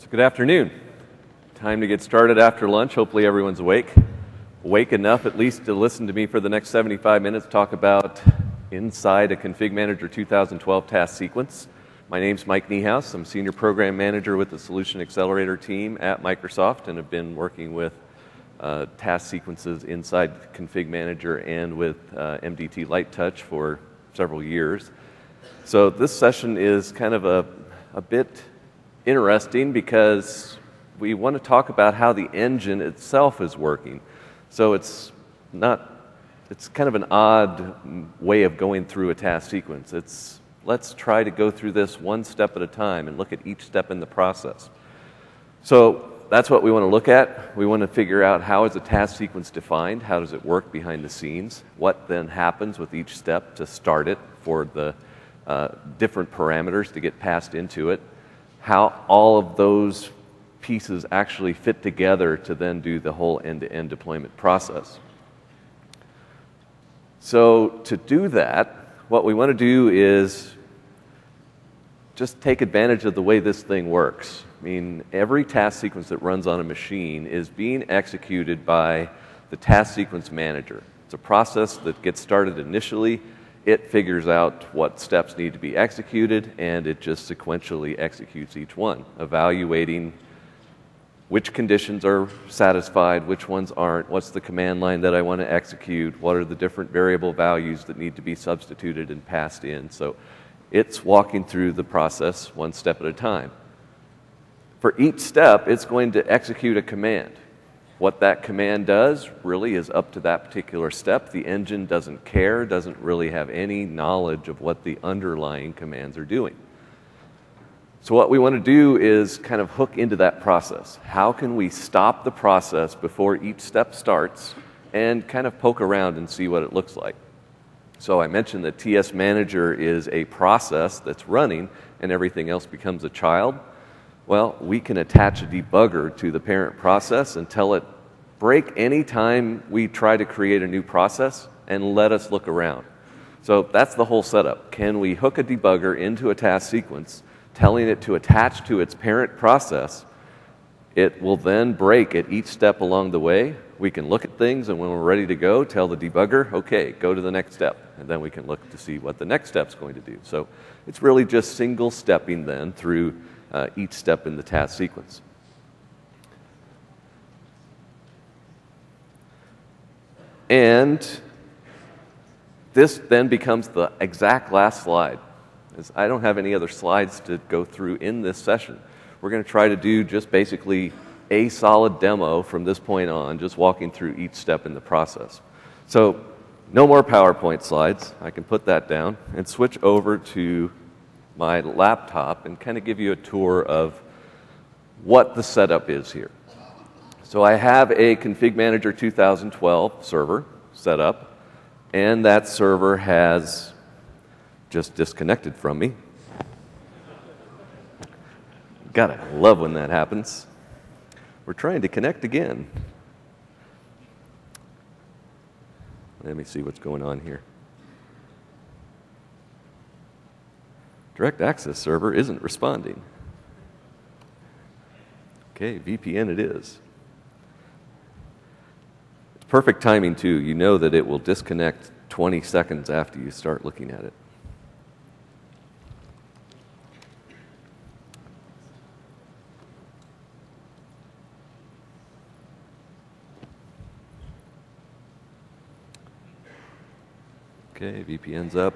So good afternoon. Time to get started after lunch. Hopefully everyone's awake. Awake enough at least to listen to me for the next 75 minutes talk about inside a Config Manager 2012 task sequence. My name's Mike Niehaus. I'm Senior Program Manager with the Solution Accelerator team at Microsoft and have been working with task sequences inside Config Manager and with MDT Light Touch for several years. So this session is kind of a bit interesting because we want to talk about how the engine itself is working. So it's kind of an odd way of going through a task sequence. Let's try to go through this one step at a time and look at each step in the process. So that's what we want to look at. We want to figure out how is a task sequence defined, how does it work behind the scenes, what then happens with each step to start it for the different parameters to get passed into it, how all of those pieces actually fit together to then do the whole end-to-end deployment process. So to do that, what we want to do is just take advantage of the way this thing works. I mean, every task sequence that runs on a machine is being executed by the task sequence manager. It's a process that gets started initially. It figures out what steps need to be executed, and it just sequentially executes each one, evaluating which conditions are satisfied, which ones aren't, what's the command line that I want to execute, what are the different variable values that need to be substituted and passed in. So it's walking through the process one step at a time. For each step, it's going to execute a command. What that command does really is up to that particular step. The engine doesn't care, doesn't really have any knowledge of what the underlying commands are doing. So what we want to do is kind of hook into that process. How can we stop the process before each step starts and kind of poke around and see what it looks like? So I mentioned that TS Manager is a process that's running and everything else becomes a child. Well, we can attach a debugger to the parent process and tell it, break any time we try to create a new process and let us look around. So that's the whole setup. Can we hook a debugger into a task sequence, telling it to attach to its parent process? It will then break at each step along the way. We can look at things, and when we're ready to go, tell the debugger, okay, go to the next step. And then we can look to see what the next step's going to do. So it's really just single stepping then through each step in the task sequence. And this then becomes the exact last slide. I don't have any other slides to go through in this session. We're going to try to do just basically a solid demo from this point on, just walking through each step in the process. So no more PowerPoint slides. I can put that down and switch over to my laptop and kind of give you a tour of what the setup is here. So I have a Config Manager 2012 server set up, and that server has just disconnected from me. Gotta love when that happens. We're trying to connect again. Let me see what's going on here. Direct access server isn't responding. Okay, VPN it is. It's perfect timing too. You know that it will disconnect 20 seconds after you start looking at it. Okay, VPN's up.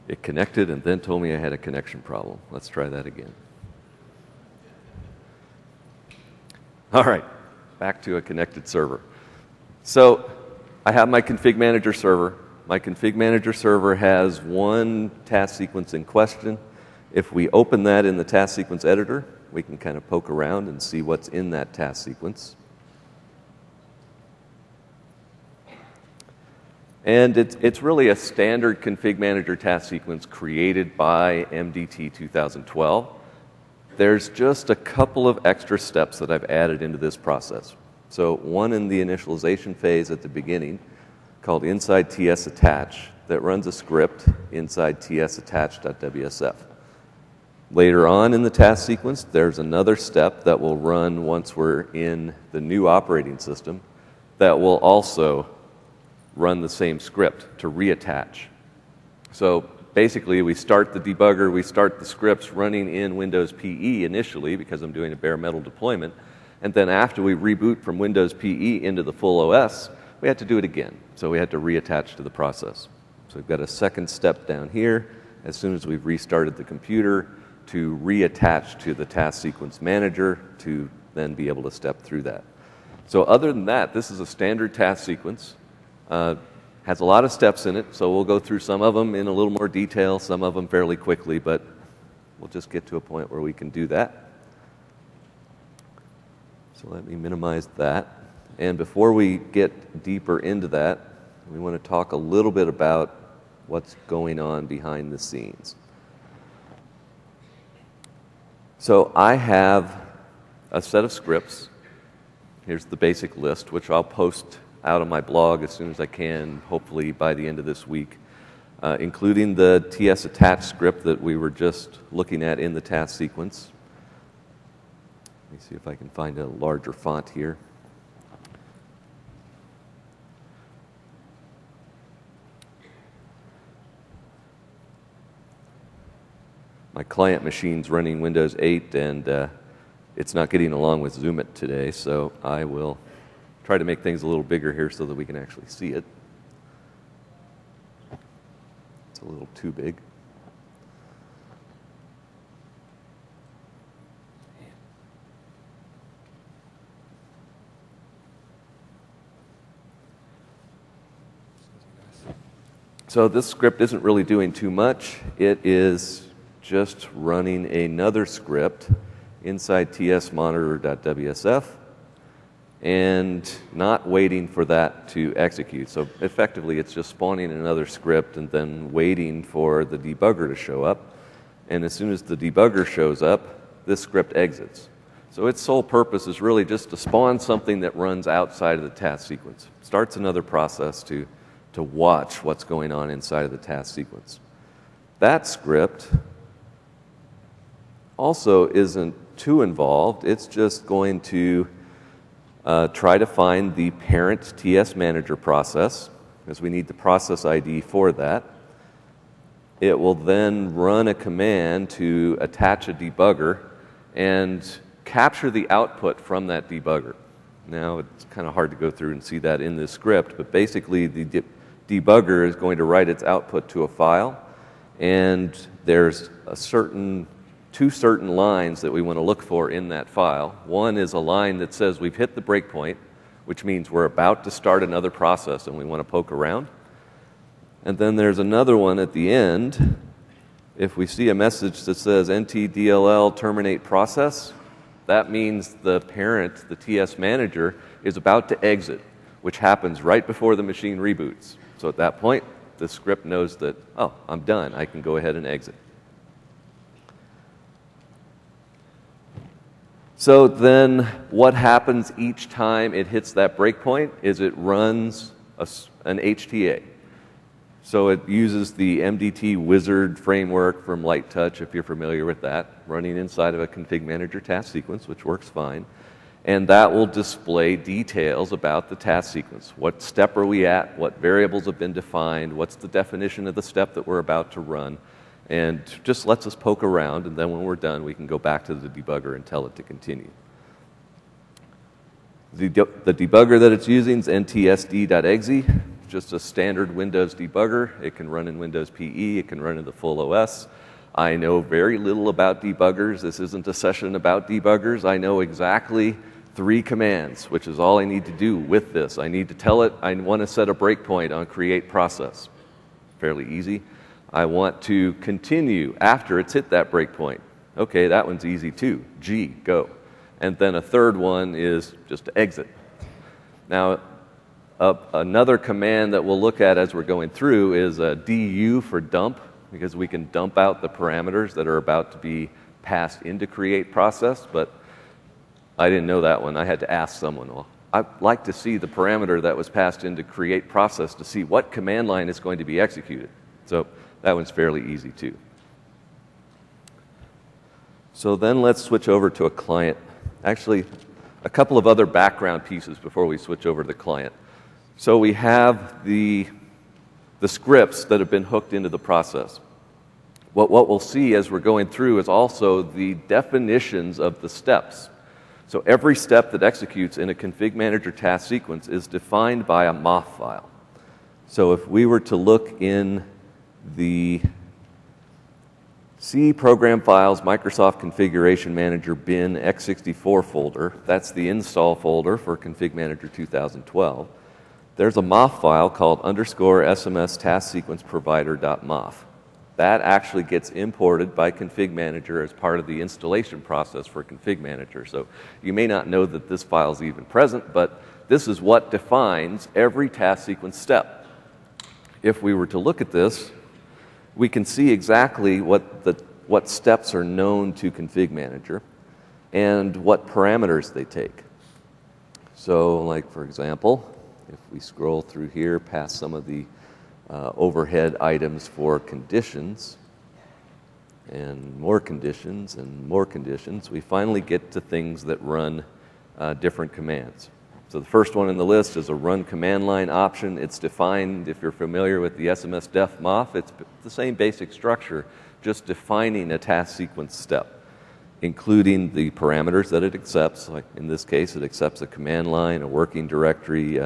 It connected and then told me I had a connection problem. Let's try that again. All right, back to a connected server. So I have my Config Manager server. My Config Manager server has one task sequence in question. If we open that in the task sequence editor, we can kind of poke around and see what's in that task sequence. And it's really a standard config manager task sequence created by MDT 2012. There's just a couple of extra steps that I've added into this process. So one in the initialization phase at the beginning called inside TS attach that runs a script inside TS attach.wsf. Later on in the task sequence, there's another step that will run once we're in the new operating system that will also run the same script to reattach. So basically, we start the debugger, we start the scripts running in Windows PE initially because I'm doing a bare metal deployment, and then after we reboot from Windows PE into the full OS, we had to do it again. So we had to reattach to the process. So we've got a second step down here as soon as we've restarted the computer to reattach to the task sequence manager to then be able to step through that. So other than that, this is a standard task sequence. Has a lot of steps in it, so we'll go through some of them in a little more detail, some of them fairly quickly, but we'll just get to a point where we can do that. So let me minimize that. And before we get deeper into that, we want to talk a little bit about what's going on behind the scenes. So I have a set of scripts. Here's the basic list, which I'll post out on my blog as soon as I can, hopefully by the end of this week, including the TS attach script that we were just looking at in the task sequence. Let me see if I can find a larger font here. My client machine's running Windows 8 and it's not getting along with Zoom It today, so I will try to make things a little bigger here so that we can actually see it. It's a little too big. So this script isn't really doing too much. It is just running another script inside tsmonitor.wsf and not waiting for that to execute. So effectively, it's just spawning another script and then waiting for the debugger to show up. And as soon as the debugger shows up, this script exits. So its sole purpose is really just to spawn something that runs outside of the task sequence. Starts another process to watch what's going on inside of the task sequence. That script also isn't too involved. It's just going to try to find the parent TS manager process, because we need the process ID for that. It will then run a command to attach a debugger and capture the output from that debugger. Now, it's kind of hard to go through and see that in this script, but basically the debugger is going to write its output to a file, and there's two certain lines that we want to look for in that file. One is a line that says we've hit the breakpoint, which means we're about to start another process and we want to poke around. And then there's another one at the end. If we see a message that says NTDLL terminate process, that means the parent, the TS manager, is about to exit, which happens right before the machine reboots. So at that point, the script knows that, oh, I'm done. I can go ahead and exit. So then what happens each time it hits that breakpoint is it runs an HTA. So it uses the MDT wizard framework from Light Touch, if you're familiar with that, running inside of a config manager task sequence, which works fine. And that will display details about the task sequence. What step are we at? What variables have been defined? What's the definition of the step that we're about to run? And just lets us poke around, and then when we're done, we can go back to the debugger and tell it to continue. The debugger that it's using is ntsd.exe, just a standard Windows debugger. It can run in Windows PE, it can run in the full OS. I know very little about debuggers. This isn't a session about debuggers. I know exactly 3 commands, which is all I need to do with this. I need to tell it I want to set a breakpoint on create process. Fairly easy. I want to continue after it's hit that breakpoint. Okay, that one's easy too. G, go. And then a third one is just to exit. Now, Another command that we'll look at as we're going through is du for dump, because we can dump out the parameters that are about to be passed into create process, but I didn't know that one. I had to ask someone, well, I'd like to see the parameter that was passed into create process to see what command line is going to be executed. So that one's fairly easy too. So then let's switch over to a client. Actually, a couple of other background pieces before we switch over to the client. So we have the scripts that have been hooked into the process. What we'll see as we're going through is also the definitions of the steps. So every step that executes in a config manager task sequence is defined by a MOF file. So if we were to look in the C Program Files Microsoft Configuration Manager bin x64 folder, that's the install folder for Config Manager 2012, there's a MOF file called _SMS task sequence provider.mof. That actually gets imported by Config Manager as part of the installation process for Config Manager. So you may not know that this file is even present, but this is what defines every task sequence step. If we were to look at this, we can see exactly what steps are known to Config Manager and what parameters they take. So like, for example, if we scroll through here past some of the overhead items for conditions, and more conditions, we finally get to things that run different commands. So the first one in the list is a run command line option. It's defined, if you're familiar with the SMS def MOF, it's the same basic structure, just defining a task sequence step, including the parameters that it accepts. Like in this case, it accepts a command line, a working directory,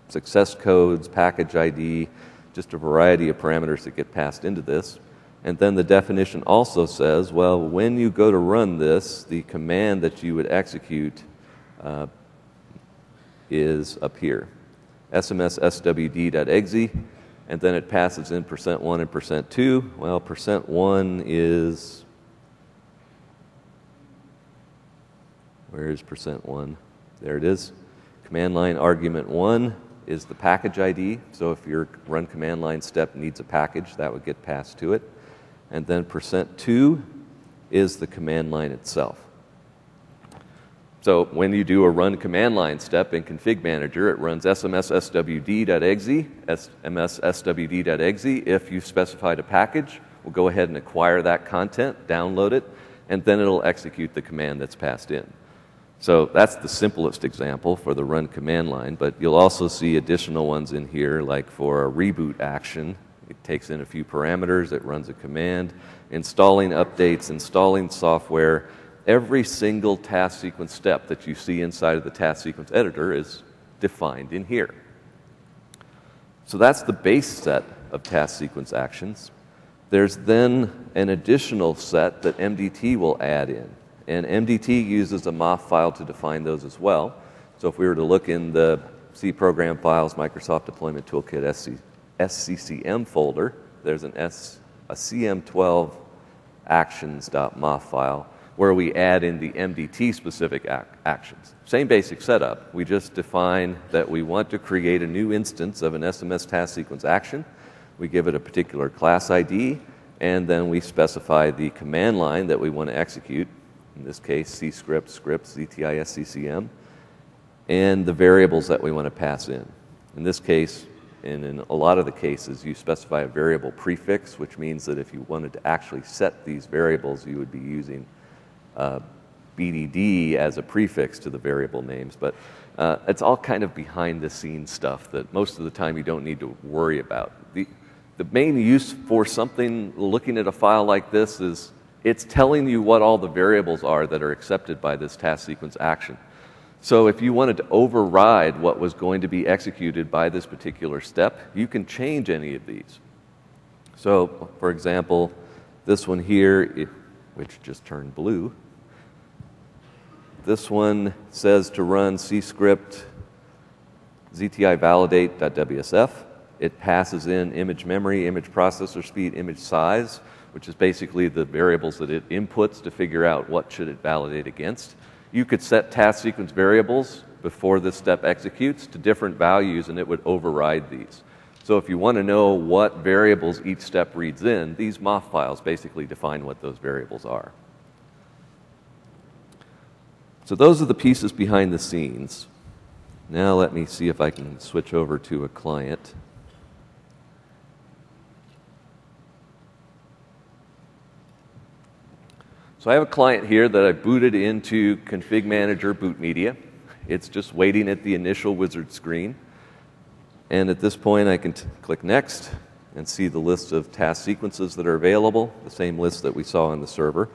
success codes, package ID, just a variety of parameters that get passed into this. And then the definition also says, well, when you go to run this, the command that you would execute is up here, SMS swd.exe, and then it passes in %1 and %2. Well, %1 is, where is %1? There it is. Command line argument 1 is the package ID. So if your run command line step needs a package, that would get passed to it. And then %2 is the command line itself. So when you do a run command line step in Config Manager, it runs SMS swd.exe, SMS swd.exe. If you've specified a package, we'll go ahead and acquire that content, download it, and then it'll execute the command that's passed in. So that's the simplest example for the run command line, but you'll also see additional ones in here, like for a reboot action. It takes in a few parameters, it runs a command, installing updates, installing software. Every single task sequence step that you see inside of the task sequence editor is defined in here. So that's the base set of task sequence actions. There's then an additional set that MDT will add in. And MDT uses a MOF file to define those as well. So if we were to look in the C Program Files Microsoft Deployment Toolkit SCCM folder, there's a CM12 actions.mof file where we add in the MDT specific actions. Same basic setup. We just define that we want to create a new instance of an SMS task sequence action. We give it a particular class ID, and then we specify the command line that we want to execute. In this case, C script, ZTI SCCM, and the variables that we want to pass in. In this case, and in a lot of the cases, you specify a variable prefix, which means that if you wanted to actually set these variables, you would be using BDD as a prefix to the variable names. But it's all kind of behind the scenes stuff that most of the time you don't need to worry about. The main use for something, looking at a file like this, is it's telling you what all the variables are that are accepted by this task sequence action. So if you wanted to override what was going to be executed by this particular step, you can change any of these. So, for example, this one here, which just turned blue, this one says to run C script ZTI validate.wsf. It passes in image memory, image processor speed, image size, which is basically the variables that it inputs to figure out what should it validate against. You could set task sequence variables before this step executes to different values, and it would override these. So if you want to know what variables each step reads in, these MOF files basically define what those variables are. So those are the pieces behind the scenes. Now let me see if I can switch over to a client. So I have a client here that I booted into Config Manager Boot Media. It's just waiting at the initial wizard screen. And at this point I can click Next and see the list of task sequences that are available, the same list that we saw on the server.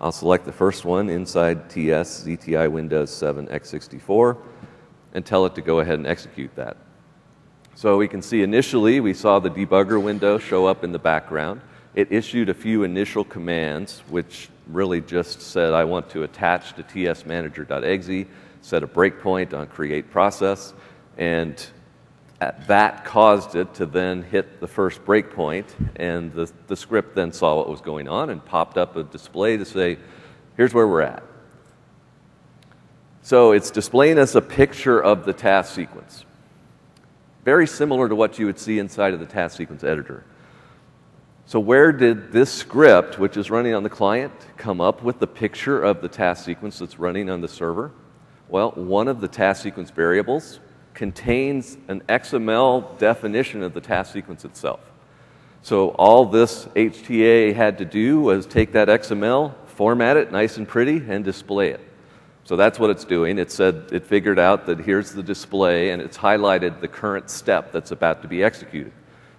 I'll select the first one inside TS ZTI Windows 7 x64 and tell it to go ahead and execute that. So we can see initially we saw the debugger window show up in the background. It issued a few initial commands which really just said I want to attach to tsmanager.exe, set a breakpoint on create process, and that caused it to then hit the first breakpoint, and the script then saw what was going on and popped up a display to say, here's where we're at. So it's displaying us a picture of the task sequence. Very similar to what you would see inside of the task sequence editor. So where did this script, which is running on the client, come up with the picture of the task sequence that's running on the server? Well, one of the task sequence variables contains an XML definition of the task sequence itself. So all this HTA had to do was take that XML, format it nice and pretty, and display it. So that's what it's doing. It said it figured out that here's the display, and it's highlighted the current step that's about to be executed,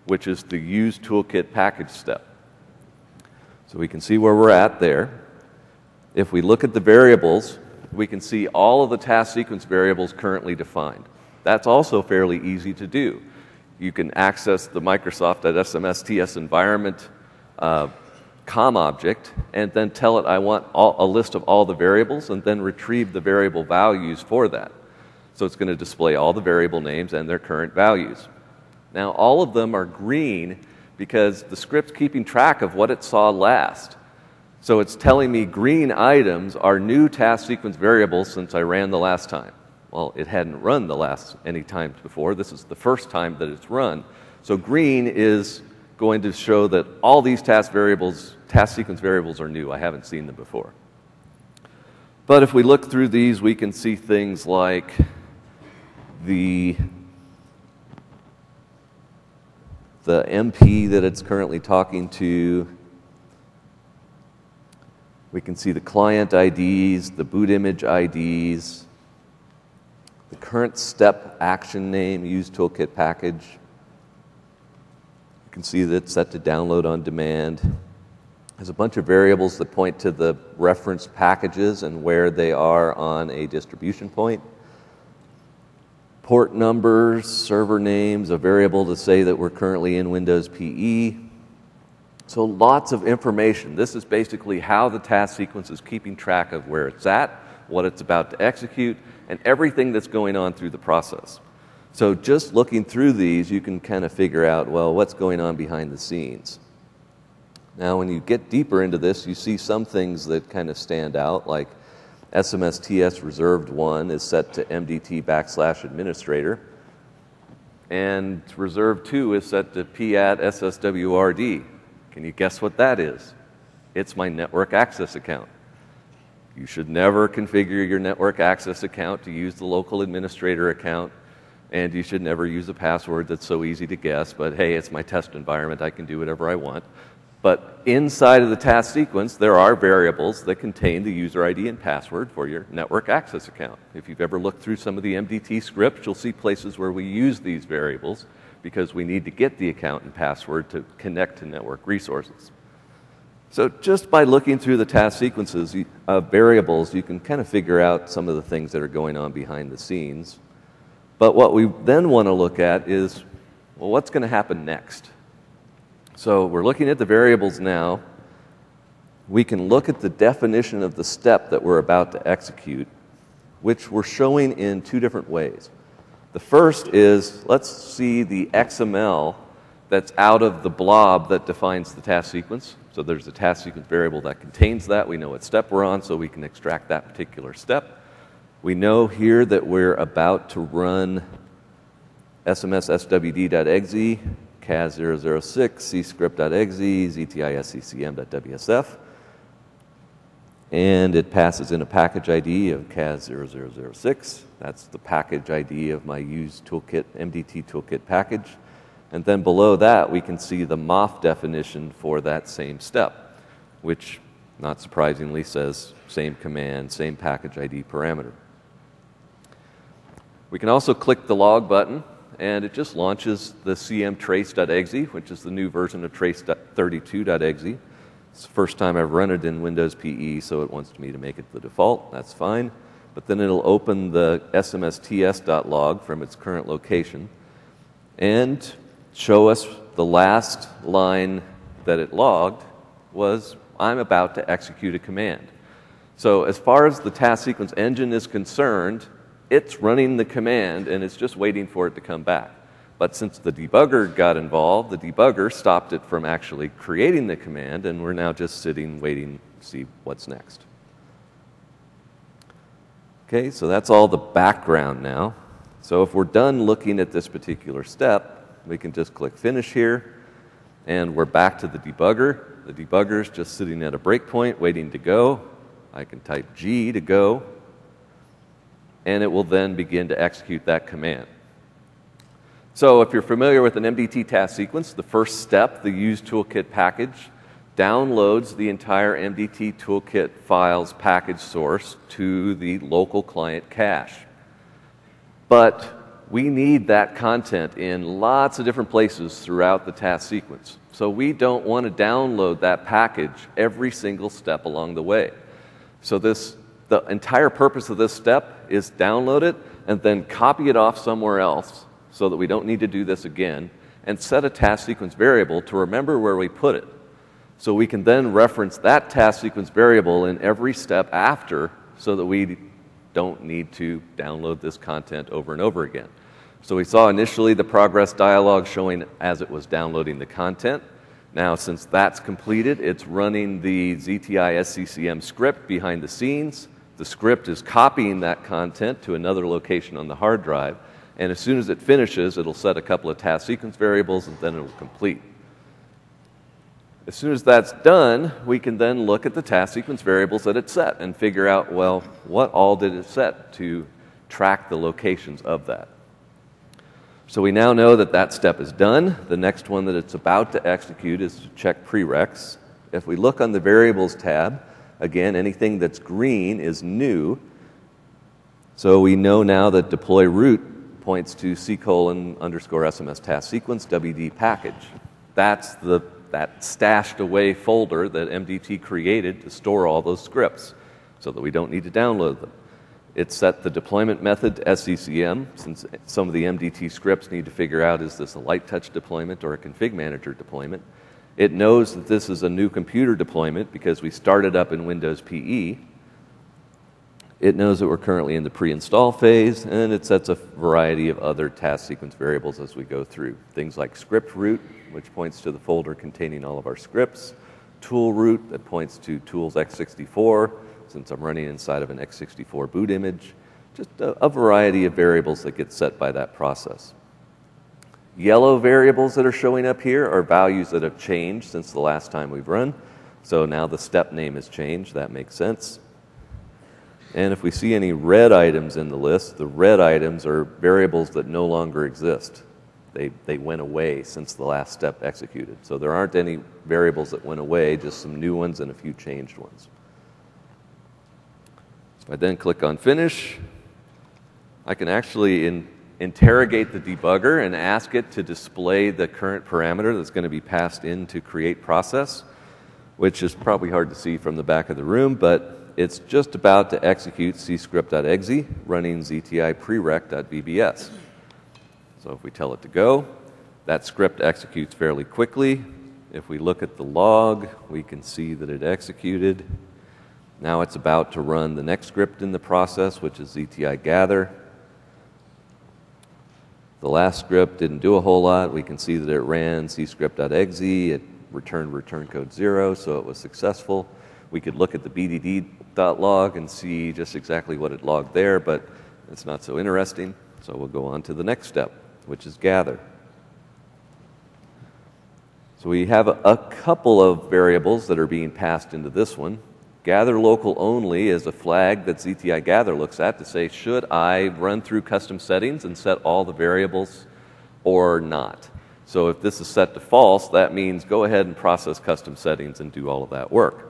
which is the use toolkit package step. So we can see where we're at there. If we look at the variables, we can see all of the task sequence variables currently defined. That's also fairly easy to do. You can access the Microsoft.SMSTS environment COM object and then tell it I want a list of all the variables and then retrieve the variable values for that. So it's going to display all the variable names and their current values. Now all of them are green because the script's keeping track of what it saw last. So it's telling me green items are new task sequence variables since I ran the last time. Well, it hadn't run any times before. This is the first time that it's run. So green is going to show that all these task sequence variables are new. I haven't seen them before. But if we look through these, we can see things like the MP that it's currently talking to. We can see the client IDs, the boot image IDs, the current step action name, use toolkit package. You can see that it's set to download on demand. There's a bunch of variables that point to the reference packages and where they are on a distribution point. Port numbers, server names, a variable to say that we're currently in Windows PE. So lots of information. This is basically how the task sequence is keeping track of where it's at, what it's about to execute, and everything that's going on through the process. So just looking through these, you can kind of figure out, well, what's going on behind the scenes. Now, when you get deeper into this, you see some things that kind of stand out, like SMSTS reserved 1 is set to MDT/administrator, and reserved 2 is set to PAT SSWRD. Can you guess what that is? It's my network access account. You should never configure your network access account to use the local administrator account, and you should never use a password that's so easy to guess, but hey, it's my test environment, I can do whatever I want. But inside of the task sequence, there are variables that contain the user ID and password for your network access account. If you've ever looked through some of the MDT scripts, you'll see places where we use these variables because we need to get the account and password to connect to network resources. So just by looking through the task sequences of variables, you can kind of figure out some of the things that are going on behind the scenes. But what we then want to look at is, well, what's going to happen next? So we're looking at the variables now. We can look at the definition of the step that we're about to execute, which we're showing in two different ways. The first is, let's see the XML that's out of the blob that defines the task sequence. So there's a task sequence variable that contains that. We know what step we're on, so we can extract that particular step. We know here that we're about to run smsswd.exe, cas006, cscript.exe, ztisccm.wsf, and it passes in a package ID of cas0006. That's the package ID of my used toolkit, MDT toolkit package. And then below that, we can see the MOF definition for that same step, which, not surprisingly, says same command, same package ID parameter. We can also click the log button, and it just launches the cmtrace.exe, which is the new version of trace32.exe. It's the first time I've run it in Windows PE, so it wants me to make it the default. That's fine. But then it'll open the smsts.log from its current location and show us the last line that it logged was, I'm about to execute a command. So as far as the task sequence engine is concerned, it's running the command and it's just waiting for it to come back. But since the debugger got involved, the debugger stopped it from actually creating the command, and we're now just sitting waiting to see what's next. Okay, so that's all the background now. So if we're done looking at this particular step, we can just click Finish here, and we're back to the debugger. The debugger's just sitting at a breakpoint waiting to go. I can type G to go, and it will then begin to execute that command. So if you're familiar with an MDT task sequence, the first step, the use toolkit package, downloads the entire MDT toolkit files package source to the local client cache. But we need that content in lots of different places throughout the task sequence. So we don't want to download that package every single step along the way. So the entire purpose of this step is download it and then copy it off somewhere else so that we don't need to do this again, and set a task sequence variable to remember where we put it. So we can then reference that task sequence variable in every step after so that we don't need to download this content over and over again. So we saw initially the progress dialog showing as it was downloading the content. Now, since that's completed, it's running the ZTI-SCCM script behind the scenes. The script is copying that content to another location on the hard drive, and as soon as it finishes, it'll set a couple of task sequence variables, and then it'll complete. As soon as that's done, we can then look at the task sequence variables that it set and figure out, well, what all did it set to track the locations of that. So we now know that that step is done. The next one that it's about to execute is to check prereqs. If we look on the Variables tab, again, anything that's green is new. So we know now that deploy root points to c:_SMS task sequence WD package. That's that stashed away folder that MDT created to store all those scripts so that we don't need to download them. It set the deployment method to SCCM, since some of the MDT scripts need to figure out, is this a light touch deployment or a config manager deployment? It knows that this is a new computer deployment because we started up in Windows PE. It knows that we're currently in the pre-install phase, and it sets a variety of other task sequence variables as we go through. Things like script root, which points to the folder containing all of our scripts, tool root that points to tools x64, since I'm running inside of an x64 boot image, just a variety of variables that get set by that process. Yellow variables that are showing up here are values that have changed since the last time we've run. So now the step name has changed. That makes sense. And if we see any red items in the list, the red items are variables that no longer exist. They went away since the last step executed. So there aren't any variables that went away, just some new ones and a few changed ones. So if I then click on Finish, I can actually interrogate the debugger and ask it to display the current parameter that's going to be passed in to create process, which is probably hard to see from the back of the room, but it's just about to execute cscript.exe running zti prereq.vbs. So if we tell it to go, that script executes fairly quickly. If we look at the log, we can see that it executed. Now it's about to run the next script in the process, which is zti gather. The last script didn't do a whole lot. We can see that it ran cscript.exe. It returned return code 0, so it was successful. We could look at the BDD log and see just exactly what it logged there, but it's not so interesting. So we'll go on to the next step, which is gather. So we have a couple of variables that are being passed into this one. Gather local only is a flag that ZTI gather looks at to say, should I run through custom settings and set all the variables or not? So if this is set to false, that means go ahead and process custom settings and do all of that work.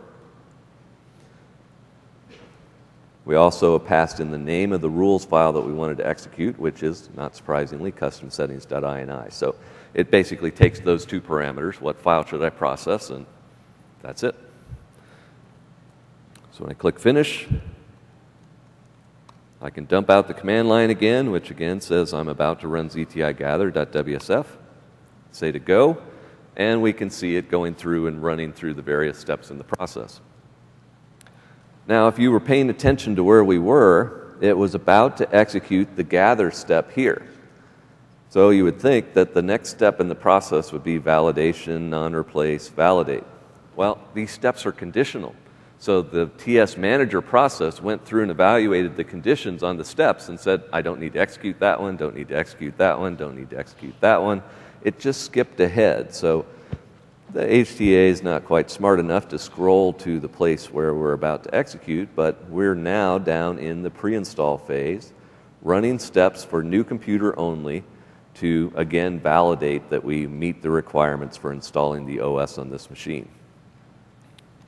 We also passed in the name of the rules file that we wanted to execute, which is, not surprisingly, customsettings.ini. So it basically takes those two parameters, what file should I process, and that's it. So when I click Finish, I can dump out the command line again, which again says I'm about to run ztigather.wsf. Say to go, and we can see it going through and running through the various steps in the process. Now, if you were paying attention to where we were, it was about to execute the gather step here. So you would think that the next step in the process would be validation, non-replace, validate. Well, these steps are conditional. So the TS manager process went through and evaluated the conditions on the steps and said, I don't need to execute that one, don't need to execute that one, don't need to execute that one. It just skipped ahead. So the HTA is not quite smart enough to scroll to the place where we're about to execute, but we're now down in the pre-install phase, running steps for new computer only to, again, validate that we meet the requirements for installing the OS on this machine.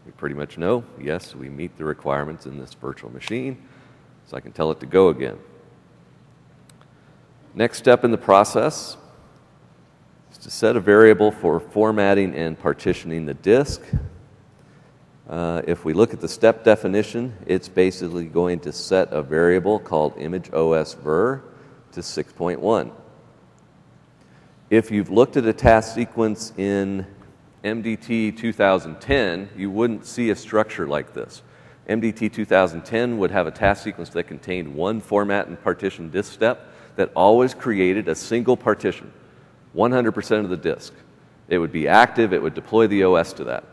We pretty much know, yes, we meet the requirements in this virtual machine, so I can tell it to go again. Next step in the process to set a variable for formatting and partitioning the disk. If we look at the step definition, it's basically going to set a variable called imageOS_vir to 6.1. If you've looked at a task sequence in MDT 2010, you wouldn't see a structure like this. MDT 2010 would have a task sequence that contained one format and partition disk step that always created a single partition. 100% of the disk. It would be active, it would deploy the OS to that.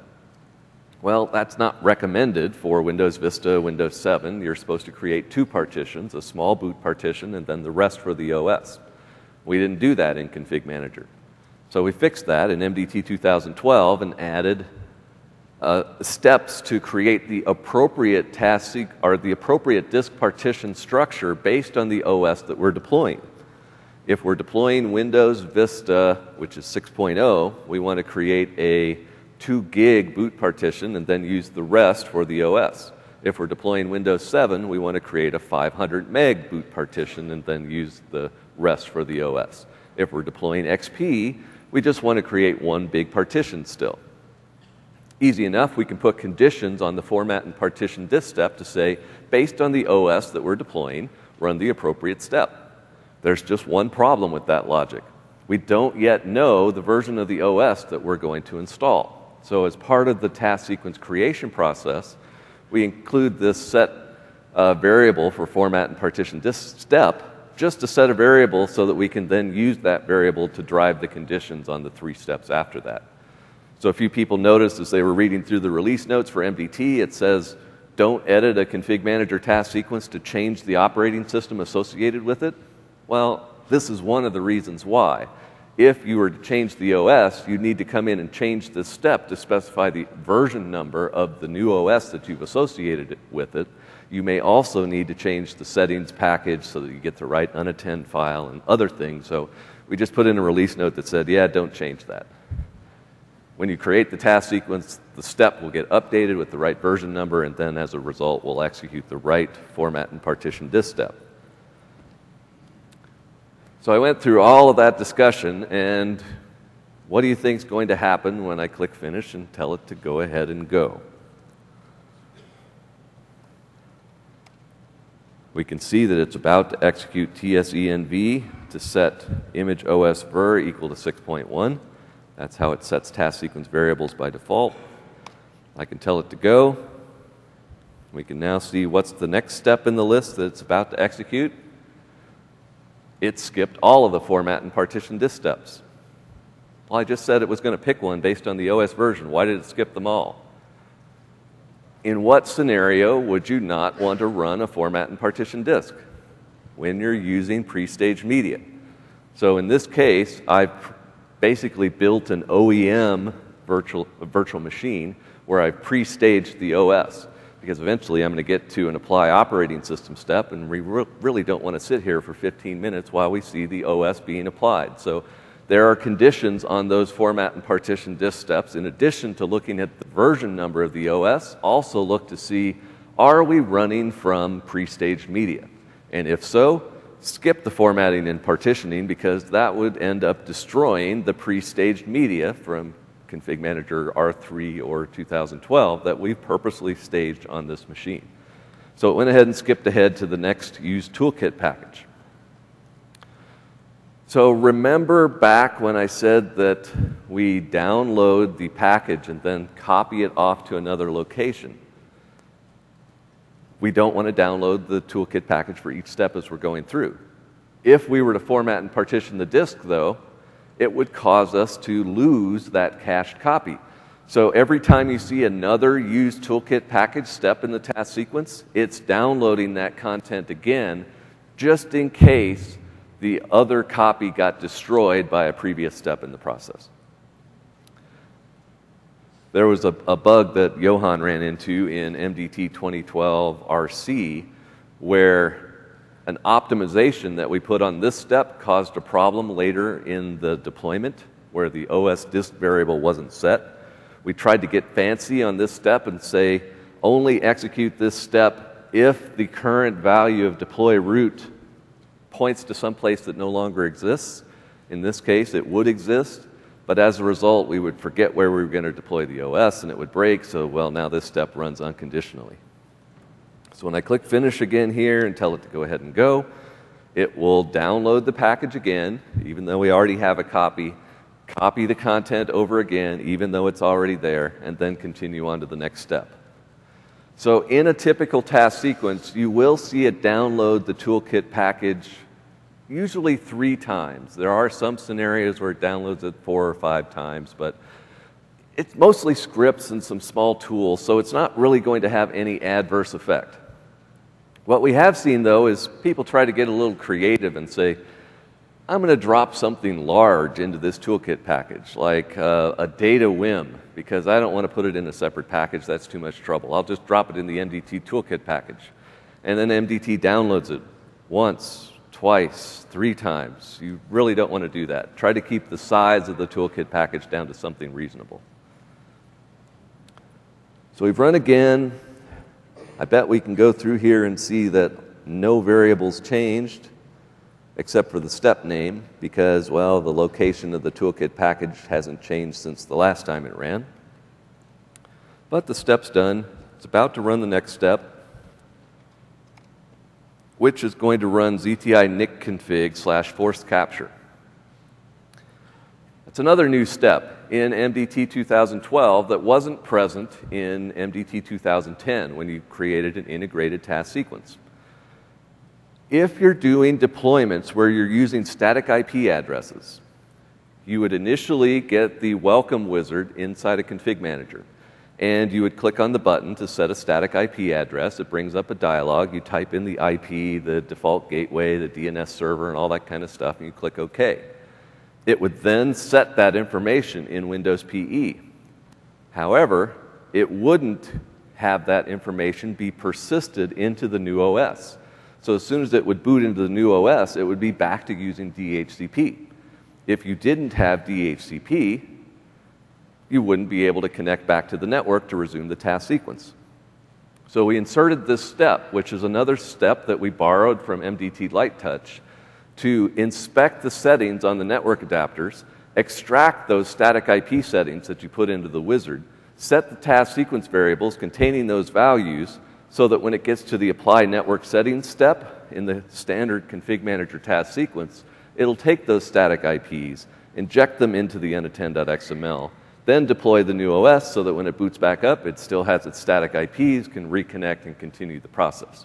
Well, that's not recommended for Windows Vista, Windows 7. You're supposed to create two partitions, a small boot partition and then the rest for the OS. We didn't do that in Config Manager. So we fixed that in MDT 2012 and added steps to create the appropriate the appropriate disk partition structure based on the OS that we're deploying. If we're deploying Windows Vista, which is 6.0, we want to create a 2 gig boot partition and then use the rest for the OS. If we're deploying Windows 7, we want to create a 500 meg boot partition and then use the rest for the OS. If we're deploying XP, we just want to create one big partition still. Easy enough, we can put conditions on the format and partition disk step to say, based on the OS that we're deploying, run the appropriate step. There's just one problem with that logic. We don't yet know the version of the OS that we're going to install. So as part of the task sequence creation process, we include this set variable for format and partition disk step, just to set a variable so that we can then use that variable to drive the conditions on the 3 steps after that. So a few people noticed as they were reading through the release notes for MDT, it says, don't edit a config manager task sequence to change the operating system associated with it. Well, this is one of the reasons why. If you were to change the OS, you'd need to come in and change this step to specify the version number of the new OS that you've associated with it. You may also need to change the settings package so that you get the right unattend file and other things. So we just put in a release note that said, yeah, don't change that. When you create the task sequence, the step will get updated with the right version number, and then as a result, we'll execute the right format and partition disk step. So I went through all of that discussion, and what do you think is going to happen when I click Finish and tell it to go ahead and go? We can see that it's about to execute tsenv to set imageOS_vir equal to 6.1. That's how it sets task sequence variables by default. I can tell it to go. We can now see what's the next step in the list that it's about to execute. It skipped all of the format and partition disk steps. Well, I just said it was going to pick one based on the OS version. Why did it skip them all? In what scenario would you not want to run a format and partition disk? When you're using pre-staged media. So in this case, I've basically built an OEM virtual machine where I've pre-staged the OS, because eventually I'm going to get to an apply operating system step, and we really don't want to sit here for 15 minutes while we see the OS being applied. So there are conditions on those format and partition disk steps. In addition to looking at the version number of the OS, also look to see, are we running from pre-staged media? And if so, skip the formatting and partitioning, because that would end up destroying the pre-staged media from Config Manager R3 or 2012 that we've purposely staged on this machine. So it went ahead and skipped ahead to the next use toolkit package. So remember back when I said that we download the package and then copy it off to another location. We don't want to download the toolkit package for each step as we're going through. If we were to format and partition the disk, though, it would cause us to lose that cached copy. So every time you see another use toolkit package step in the task sequence, it's downloading that content again, just in case the other copy got destroyed by a previous step in the process. There was a bug that Johan ran into in MDT 2012 RC where an optimization that we put on this step caused a problem later in the deployment where the OS disk variable wasn't set. We tried to get fancy on this step and say, only execute this step if the current value of deploy root points to some place that no longer exists. In this case, it would exist, but as a result, we would forget where we were going to deploy the OS and it would break, so well, now this step runs unconditionally. So when I click Finish again here and tell it to go ahead and go, it will download the package again, even though we already have a copy the content over again, even though it's already there, and then continue on to the next step. So in a typical task sequence, you will see it download the toolkit package usually 3 times. There are some scenarios where it downloads it 4 or 5 times, but it's mostly scripts and some small tools, so it's not really going to have any adverse effect. What we have seen, though, is people try to get a little creative and say, I'm going to drop something large into this toolkit package, like a data WIM, because I don't want to put it in a separate package. That's too much trouble. I'll just drop it in the MDT toolkit package. And then MDT downloads it once, twice, 3 times. You really don't want to do that. Try to keep the size of the toolkit package down to something reasonable. So we've run again. I bet we can go through here and see that no variables changed except for the step name because, well, the location of the toolkit package hasn't changed since the last time it ran. But the step's done. It's about to run the next step, which is going to run ZTI nick config / forced capture. That's another new step in MDT 2012 that wasn't present in MDT 2010 when you created an integrated task sequence. If you're doing deployments where you're using static IP addresses, you would initially get the welcome wizard inside a config manager. And you would click on the button to set a static IP address. It brings up a dialog. You type in the IP, the default gateway, the DNS server, and all that kind of stuff, and you click OK. It would then set that information in Windows PE. However, it wouldn't have that information be persisted into the new OS. So as soon as it would boot into the new OS, it would be back to using DHCP. If you didn't have DHCP, you wouldn't be able to connect back to the network to resume the task sequence. So we inserted this step, which is another step that we borrowed from MDT Light Touch, to inspect the settings on the network adapters, extract those static IP settings that you put into the wizard, set the task sequence variables containing those values so that when it gets to the apply network settings step in the standard config manager task sequence, it'll take those static IPs, inject them into the unattend.xml, then deploy the new OS so that when it boots back up, it still has its static IPs, can reconnect and continue the process.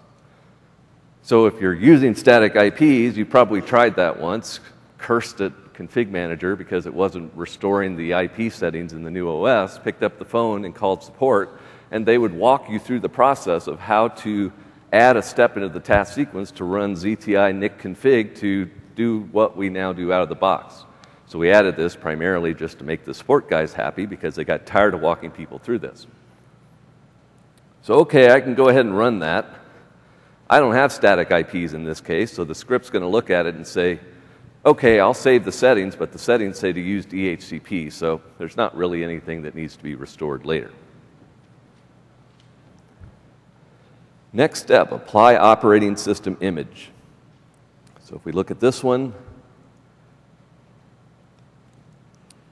So if you're using static IPs, you probably tried that once, cursed at Config Manager because it wasn't restoring the IP settings in the new OS, picked up the phone and called support, and they would walk you through the process of how to add a step into the task sequence to run ZTI nick config to do what we now do out of the box. So we added this primarily just to make the support guys happy because they got tired of walking people through this. So okay, I can go ahead and run that. I don't have static IPs in this case, so the script's going to look at it and say, okay, I'll save the settings, but the settings say to use DHCP, so there's not really anything that needs to be restored later. Next step, apply operating system image. So if we look at this one,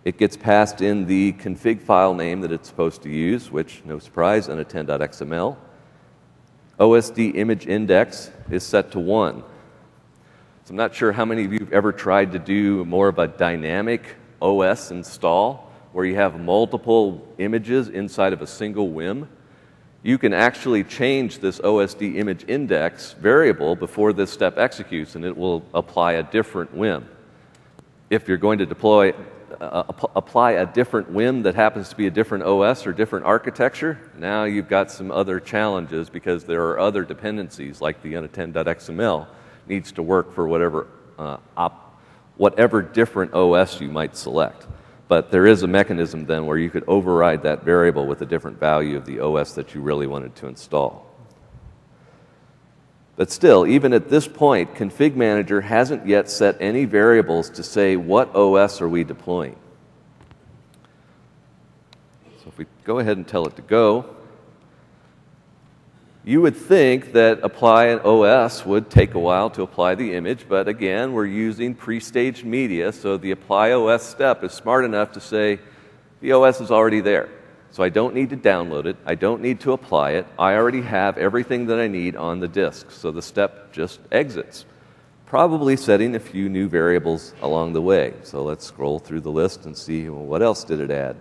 it gets passed in the config file name that it's supposed to use, which, no surprise, unattend.xml. OSD image index is set to 1. So I'm not sure how many of you have ever tried to do more of a dynamic OS install where you have multiple images inside of a single WIM. You can actually change this OSD image index variable before this step executes, and it will apply a different WIM. If you're going to apply a different WIM that happens to be a different OS or different architecture, now you've got some other challenges because there are other dependencies like the unattend.xml needs to work for whatever different OS you might select. But there is a mechanism then where you could override that variable with a different value of the OS that you really wanted to install. But still, even at this point, Config Manager hasn't yet set any variables to say what OS are we deploying. So if we go ahead and tell it to go, you would think that apply an OS would take a while to apply the image, but again, we're using pre-staged media, so the apply OS step is smart enough to say the OS is already there. So I don't need to download it, I don't need to apply it, I already have everything that I need on the disk, so the step just exits. Probably setting a few new variables along the way. So let's scroll through the list and see, well, what else did it add?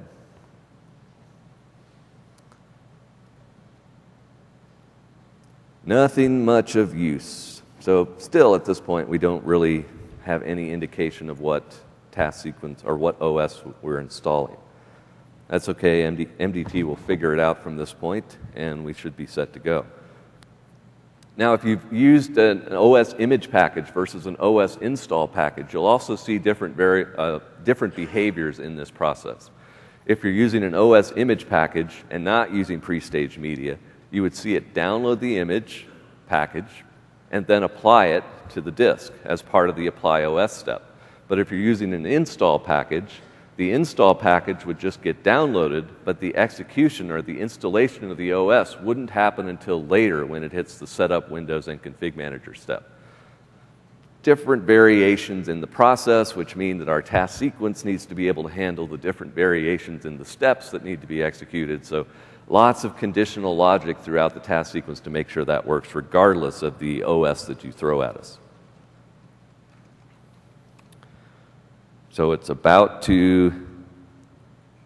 Nothing much of use. So still at this point we don't really have any indication of what task sequence or what OS we're installing. That's okay, MDT will figure it out from this point and we should be set to go. Now if you've used an OS image package versus an OS install package, you'll also see different behaviors in this process. If you're using an OS image package and not using pre-staged media, you would see it download the image package and then apply it to the disk as part of the apply OS step. But if you're using an install package, the install package would just get downloaded, but the execution or the installation of the OS wouldn't happen until later when it hits the setup Windows and Config Manager step. Different variations in the process, which mean that our task sequence needs to be able to handle the different variations in the steps that need to be executed. So lots of conditional logic throughout the task sequence to make sure that works regardless of the OS that you throw at us. So it's about to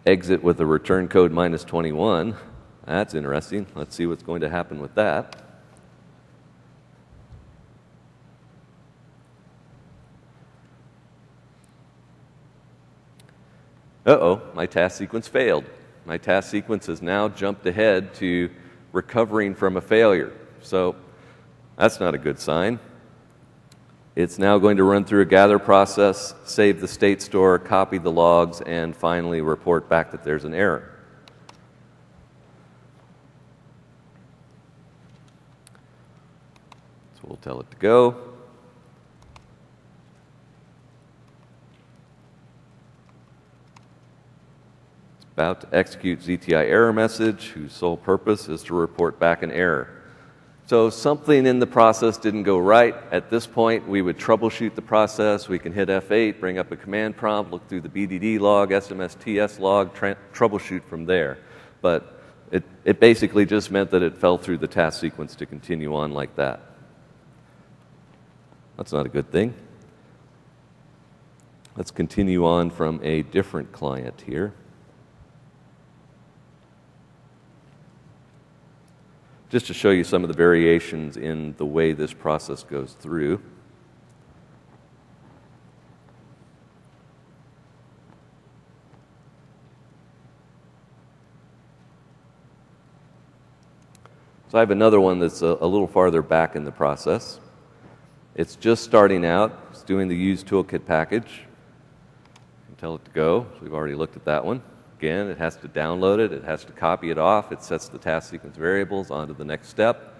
exit with a return code -21. That's interesting. Let's see what's going to happen with that. Uh-oh, my task sequence failed. My task sequence has now jumped ahead to recovering from a failure. So that's not a good sign. It's now going to run through a gather process, save the state store, copy the logs, and finally report back that there's an error. So we'll tell it to go. About to execute ZTI error message, whose sole purpose is to report back an error. So something in the process didn't go right. At this point, we would troubleshoot the process. We can hit F8, bring up a command prompt, look through the BDD log, SMSTS log, troubleshoot from there. But it basically just meant that it fell through the task sequence to continue on like that. That's not a good thing. Let's continue on from a different client here. Just to show you some of the variations in the way this process goes through. So I have another one that's a little farther back in the process. It's just starting out. It's doing the use toolkit package. Tell it to go. So we've already looked at that one. Again, it has to download it. It has to copy it off. It sets the task sequence variables onto the next step.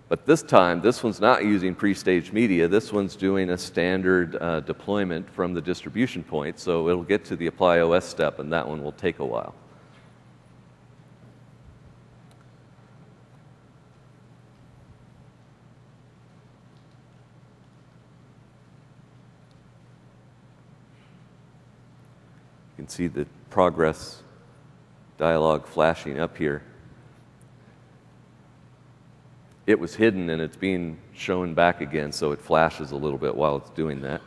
But this time, this one's not using pre-staged media. This one's doing a standard deployment from the distribution point. So it'll get to the apply OS step, and that one will take a while. You can see the progress dialog flashing up here. It was hidden and it's being shown back again, so it flashes a little bit while it's doing that.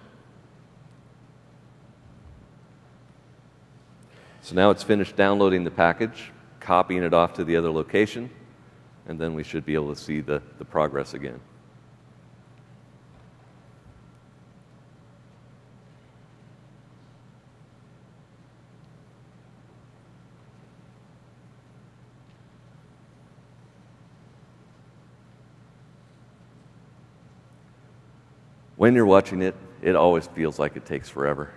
So now it's finished downloading the package, copying it off to the other location, and then we should be able to see the progress again. When you're watching it, it always feels like it takes forever.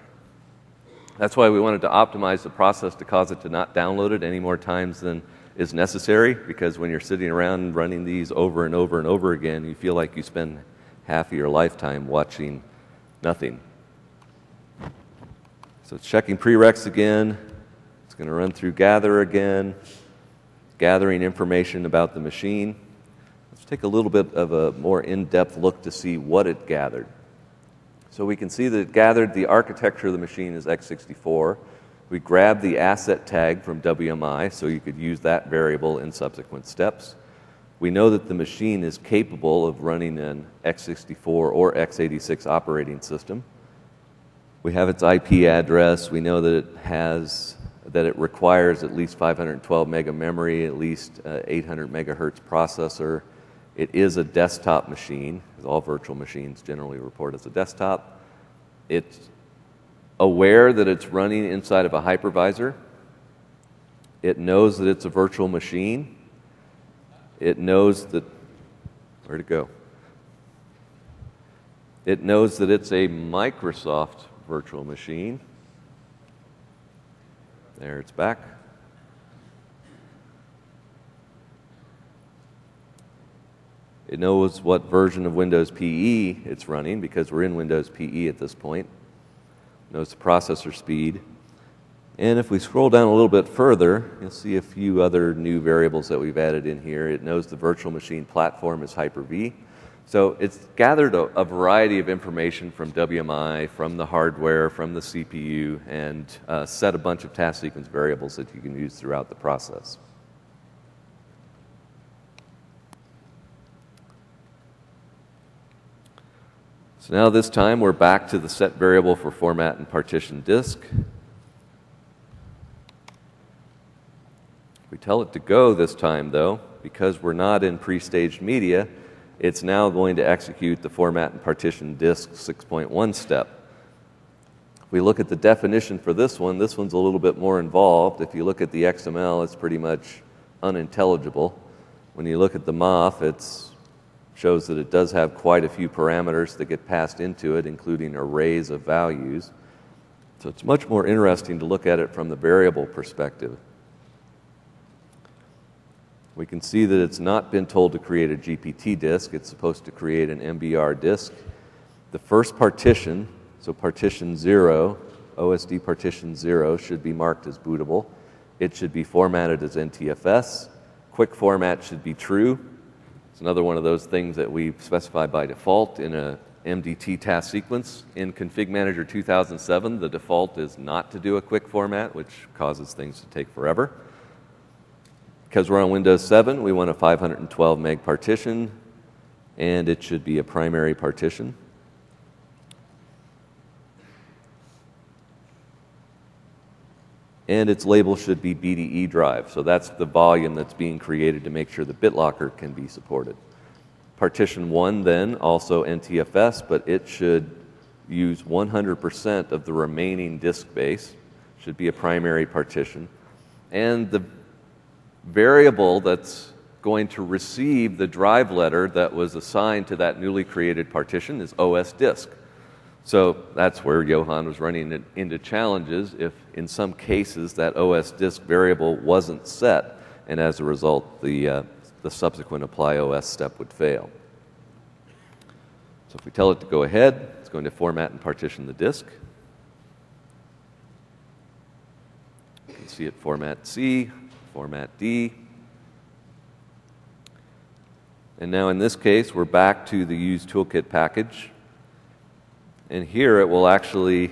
That's why we wanted to optimize the process to cause it to not download it any more times than is necessary, because when you're sitting around running these over and over and over again, you feel like you spend half of your lifetime watching nothing. So it's checking prereqs again. It's going to run through gather again, gathering information about the machine. Let's take a little bit of a more in-depth look to see what it gathered. So we can see that it gathered the architecture of the machine is x64. We grabbed the asset tag from WMI, so you could use that variable in subsequent steps. We know that the machine is capable of running an x64 or x86 operating system. We have its IP address. We know that it requires at least 512 meg of memory, at least 800 megahertz processor. It is a desktop machine, as all virtual machines generally report as a desktop. It's aware that it's running inside of a hypervisor. It knows that it's a virtual machine. It knows that, where'd it go? It knows that it's a Microsoft virtual machine. There, it's back. It knows what version of Windows PE it's running, because we're in Windows PE at this point. It knows the processor speed. And if we scroll down a little bit further, you'll see a few other new variables that we've added in here. It knows the virtual machine platform is Hyper-V. So it's gathered a variety of information from WMI, from the hardware, from the CPU, and set a bunch of task sequence variables that you can use throughout the process. So now this time we're back to the set variable for format and partition disk. We tell it to go this time, though, because we're not in pre-staged media. It's now going to execute the format and partition disk 6.1 step. If we look at the definition for this one's a little bit more involved. If you look at the XML, it's pretty much unintelligible. When you look at the MOF, it shows that it does have quite a few parameters that get passed into it, including arrays of values. So it's much more interesting to look at it from the variable perspective. We can see that it's not been told to create a GPT disk. It's supposed to create an MBR disk. The first partition, so partition 0, OSD partition 0, should be marked as bootable. It should be formatted as NTFS. Quick format should be true. It's another one of those things that we specify by default in a MDT task sequence. In Config Manager 2007, the default is not to do a quick format, which causes things to take forever. Because we're on Windows 7, we want a 512 meg partition, and it should be a primary partition. And its label should be BDE drive, so that's the volume that's being created to make sure the BitLocker can be supported. Partition 1 then, also NTFS, but it should use 100% of the remaining disk space, should be a primary partition. And the variable that's going to receive the drive letter that was assigned to that newly created partition is OS disk. So that's where Johan was running into challenges if, in some cases, that OS disk variable wasn't set, and as a result, the subsequent apply OS step would fail. So if we tell it to go ahead, it's going to format and partition the disk. You can see it format C, format D. And now in this case, we're back to the use toolkit package. And here it will actually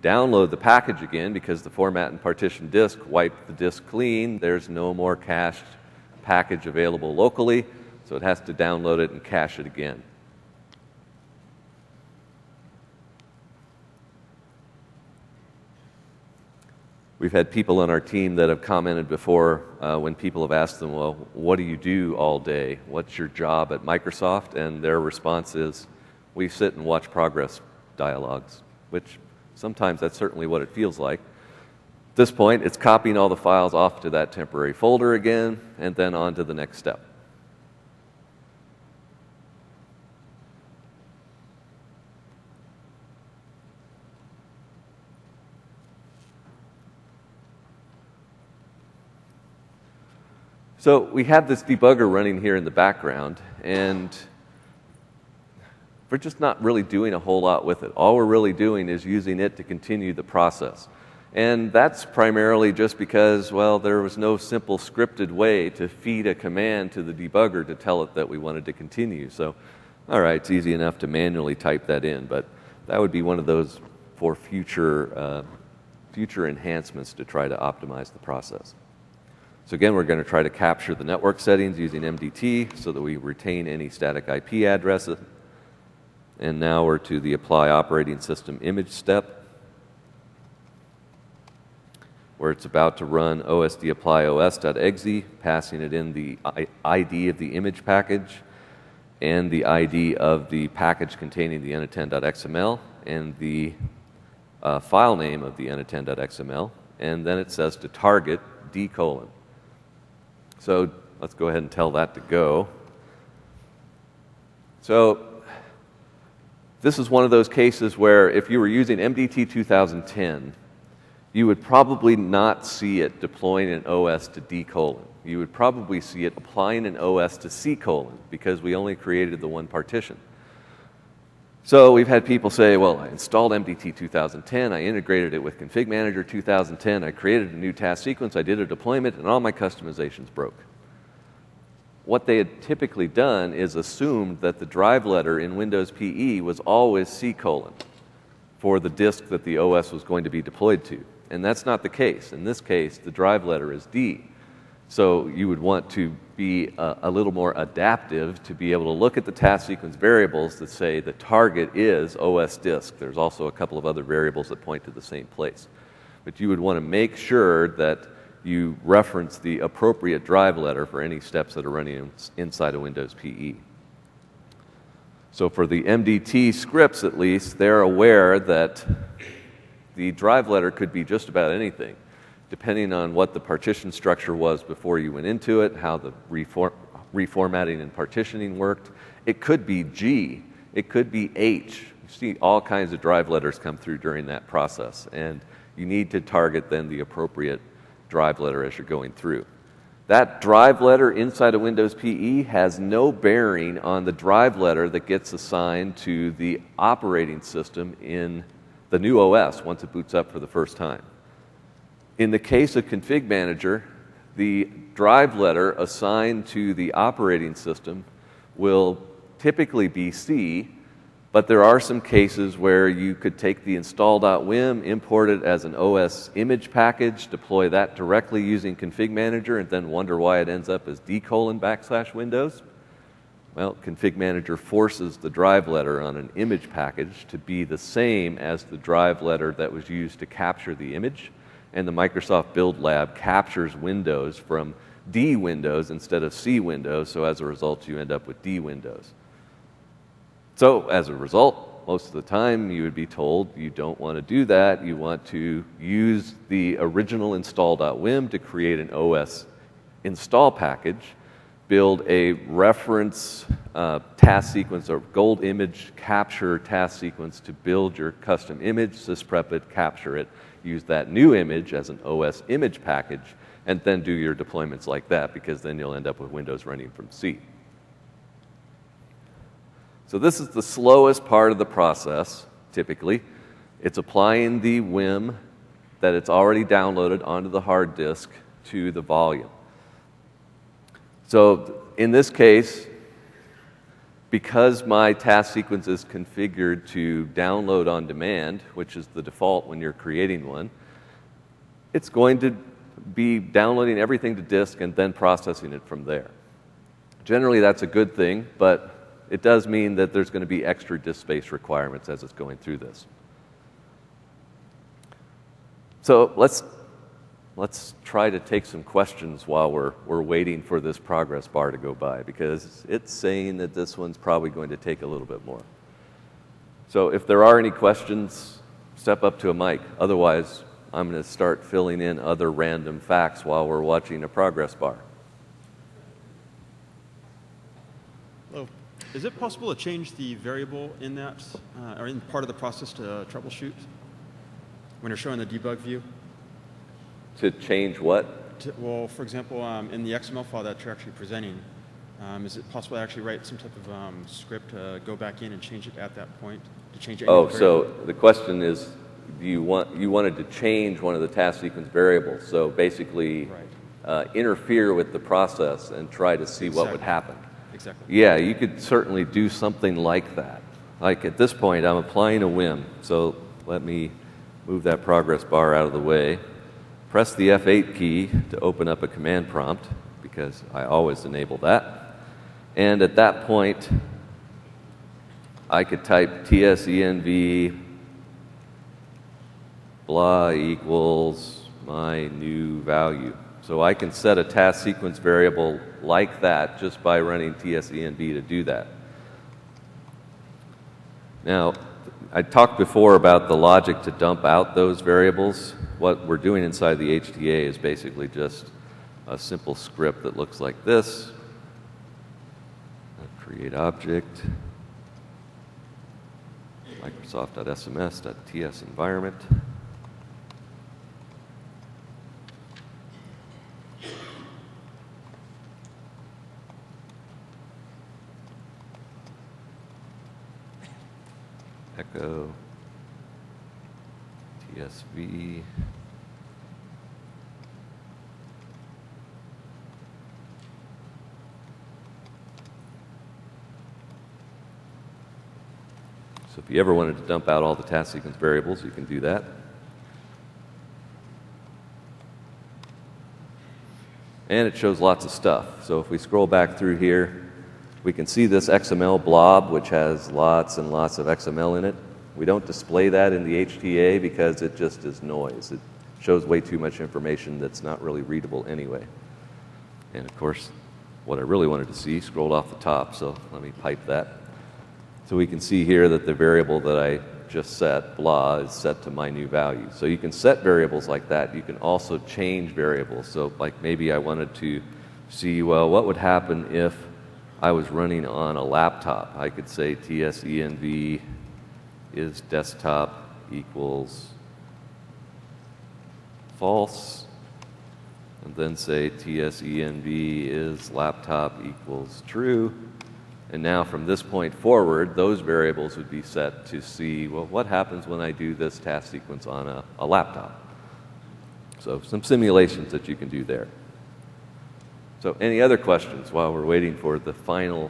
download the package again because the format and partition disk wiped the disk clean. There's no more cached package available locally, so it has to download it and cache it again. We've had people on our team that have commented before when people have asked them, well, what do you do all day? What's your job at Microsoft? And their response is, we sit and watch progress dialogues, which sometimes that's certainly what it feels like. At this point, it's copying all the files off to that temporary folder again, and then on to the next step. So we have this debugger running here in the background, and we're just not really doing a whole lot with it. All we're really doing is using it to continue the process. And that's primarily just because, well, there was no simple scripted way to feed a command to the debugger to tell it that we wanted to continue. So, all right, it's easy enough to manually type that in, but that would be one of those for future enhancements to try to optimize the process. So again, we're going to try to capture the network settings using MDT so that we retain any static IP addresses. And now we're to the apply operating system image step, where it's about to run osd apply os.exe, passing it in the ID of the image package and the ID of the package containing the unattend.xml and the file name of the unattend.xml. And then it says to target D:. So let's go ahead and tell that to go. So this is one of those cases where if you were using MDT 2010, you would probably not see it deploying an OS to D:. You would probably see it applying an OS to C:, because we only created the one partition. So we've had people say, well, I installed MDT 2010, I integrated it with Config Manager 2010, I created a new task sequence, I did a deployment, and all my customizations broke. What they had typically done is assumed that the drive letter in Windows PE was always C:, for the disk that the OS was going to be deployed to. And that's not the case. In this case, the drive letter is D. So you would want to be a little more adaptive to be able to look at the task sequence variables that say the target is OS disk. There's also a couple of other variables that point to the same place. But you would want to make sure that you reference the appropriate drive letter for any steps that are running inside of Windows PE. So for the MDT scripts, at least, they're aware that the drive letter could be just about anything, depending on what the partition structure was before you went into it, how the reformatting and partitioning worked. It could be G, it could be H. You see all kinds of drive letters come through during that process, and you need to target then the appropriate drive letter as you're going through. That drive letter inside of Windows PE has no bearing on the drive letter that gets assigned to the operating system in the new OS once it boots up for the first time. In the case of Config Manager, the drive letter assigned to the operating system will typically be C, but there are some cases where you could take the install.wim, import it as an OS image package, deploy that directly using Config Manager, and then wonder why it ends up as D:\Windows. Well, Config Manager forces the drive letter on an image package to be the same as the drive letter that was used to capture the image, and the Microsoft Build Lab captures Windows from D Windows instead of C Windows, so as a result you end up with D Windows. So as a result, most of the time you would be told you don't want to do that, you want to use the original install.wim to create an OS install package, build a reference task sequence or gold image capture task sequence to build your custom image, sysprep it, capture it, use that new image as an OS image package, and then do your deployments like that, because then you'll end up with Windows running from C. So this is the slowest part of the process, typically. It's applying the WIM that it's already downloaded onto the hard disk to the volume. So in this case, because my task sequence is configured to download on demand, which is the default when you're creating one, it's going to be downloading everything to disk and then processing it from there. Generally, that's a good thing, but it does mean that there's going to be extra disk space requirements as it's going through this. So let's try to take some questions while we're waiting for this progress bar to go by, because it's saying that this one's probably going to take a little bit more. So if there are any questions, step up to a mic. Otherwise, I'm going to start filling in other random facts while we're watching a progress bar. Hello. Is it possible to change the variable in that, or in part of the process to troubleshoot when you're showing the debug view? To change what? Well, for example, in the XML file that you're actually presenting, is it possible to actually write some type of script to go back in and change it at that point, to change any variable? So the question is, you wanted to change one of the task sequence variables, so basically interfere with the process and try to see what would happen. Exactly. Yeah, you could certainly do something like that. Like at this point, I'm applying a WIM, so let me move that progress bar out of the way. Press the F8 key to open up a command prompt, because I always enable that. And at that point, I could type tsenv blah equals my new value. So I can set a task sequence variable like that just by running tsenv to do that. Now, I talked before about the logic to dump out those variables. What we're doing inside the HTA is basically just a simple script that looks like this. Create object, Microsoft.sms.ts environment. Echo TSV So if you ever wanted to dump out all the task sequence variables, you can do that. And it shows lots of stuff. So if we scroll back through here, we can see this XML blob, which has lots and lots of XML in it. We don't display that in the HTA because it just is noise. It shows way too much information that's not really readable anyway. And of course, what I really wanted to see scrolled off the top, so let me pipe that. So we can see here that the variable that I just set, blah, is set to my new value. So you can set variables like that. You can also change variables. So like maybe I wanted to see, well, what would happen if I was running on a laptop? I could say tsenv is desktop equals false, and then say tsenv is laptop equals true. And now from this point forward, those variables would be set to see, well, what happens when I do this task sequence on a laptop? So some simulations that you can do there. So any other questions while we're waiting for the final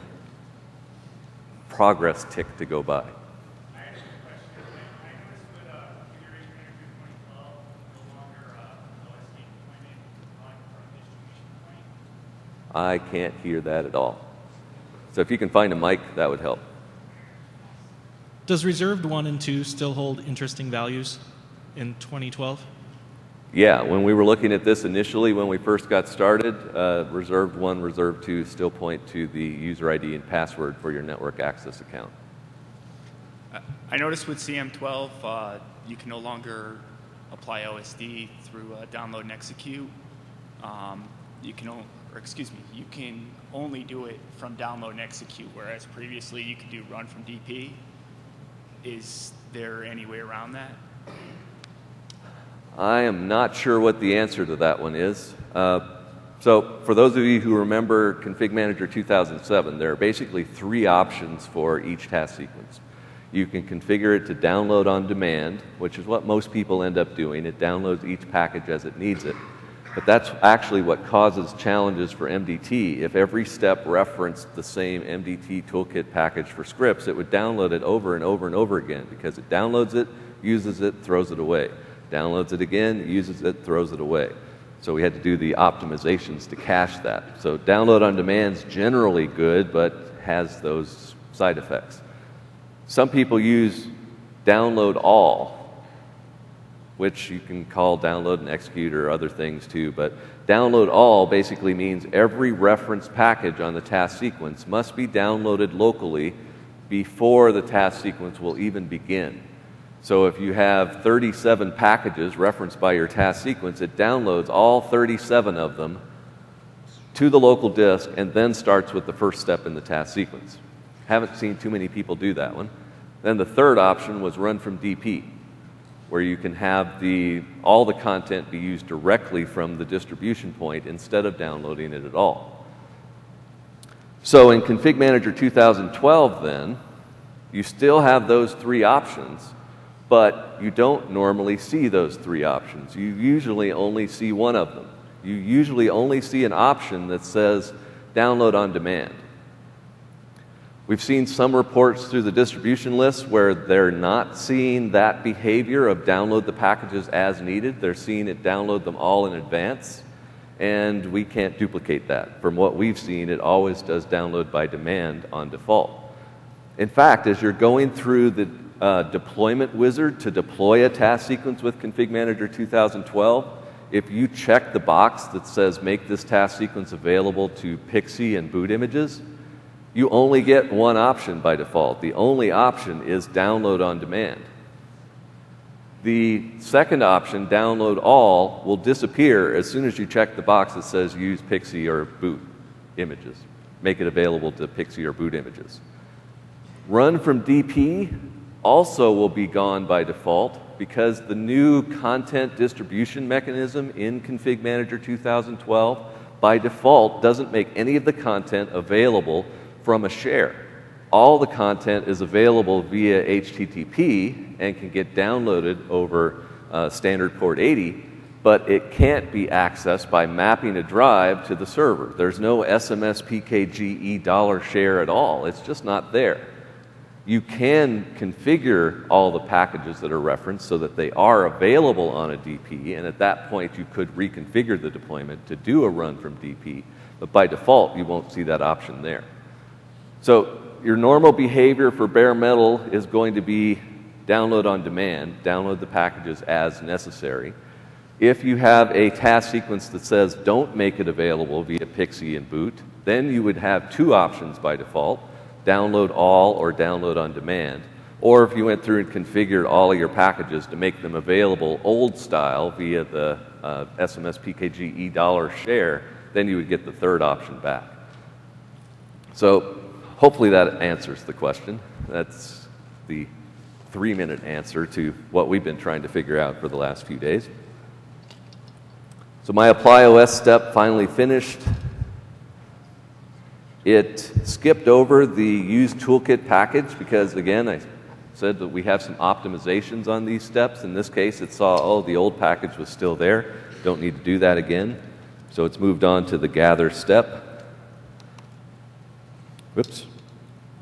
progress tick to go by? I can't hear that at all. So if you can find a mic, that would help. Does reserved 1 and 2 still hold interesting values in 2012? Yeah, when we were looking at this initially, when we first got started, reserved 1, reserved 2 still point to the user ID and password for your network access account. I noticed with CM12, you can no longer apply OSD through download and execute. you can you can only do it from download and execute, whereas previously you could do run from DP. Is there any way around that? I am not sure what the answer to that one is. So for those of you who remember Config Manager 2007, there are basically 3 options for each task sequence. You can configure it to download on demand, which is what most people end up doing. It downloads each package as it needs it. But that's actually what causes challenges for MDT. If every step referenced the same MDT toolkit package for scripts, it would download it over and over and over again because it downloads it, uses it, throws it away. Downloads it again, uses it, throws it away. So we had to do the optimizations to cache that. So download on demand is generally good, but has those side effects. Some people use download all, which you can call download and execute or other things too, but download all basically means every reference package on the task sequence must be downloaded locally before the task sequence will even begin. So if you have 37 packages referenced by your task sequence, it downloads all 37 of them to the local disk and then starts with the first step in the task sequence. Haven't seen too many people do that one. Then the third option was run from DP, where you can have all the content be used directly from the distribution point instead of downloading it at all. So in Config Manager 2012 then, you still have those 3 options, but you don't normally see those 3 options. You usually only see one of them. You usually only see an option that says download on demand. We've seen some reports through the distribution list where they're not seeing that behavior of download the packages as needed. They're seeing it download them all in advance, and we can't duplicate that. From what we've seen, it always does download by demand on default. In fact, as you're going through the deployment wizard to deploy a task sequence with Config Manager 2012, if you check the box that says make this task sequence available to Pixie and boot images, you only get one option by default. The only option is download on demand. The second option, download all, will disappear as soon as you check the box that says use Pixie or boot images. Make it available to Pixie or boot images. Run from DP also will be gone by default because the new content distribution mechanism in Config Manager 2012 by default doesn't make any of the content available from a share. All the content is available via HTTP and can get downloaded over standard port 80, but it can't be accessed by mapping a drive to the server. There's no SMS PKGE dollar share at all. It's just not there. You can configure all the packages that are referenced so that they are available on a DP, and at that point you could reconfigure the deployment to do a run from DP, but by default you won't see that option there. So your normal behavior for bare metal is going to be download on demand, download the packages as necessary. If you have a task sequence that says don't make it available via Pixie and boot, then you would have 2 options by default, download all or download on demand. Or if you went through and configured all of your packages to make them available old style via the SMS PKGE dollar share, then you would get the third option back. So hopefully that answers the question. That's the 3-minute answer to what we've been trying to figure out for the last few days. So my apply OS step finally finished. It skipped over the use toolkit package because, again, I said that we have some optimizations on these steps. In this case, it saw, oh, the old package was still there. Don't need to do that again. So it's moved on to the gather step. Whoops.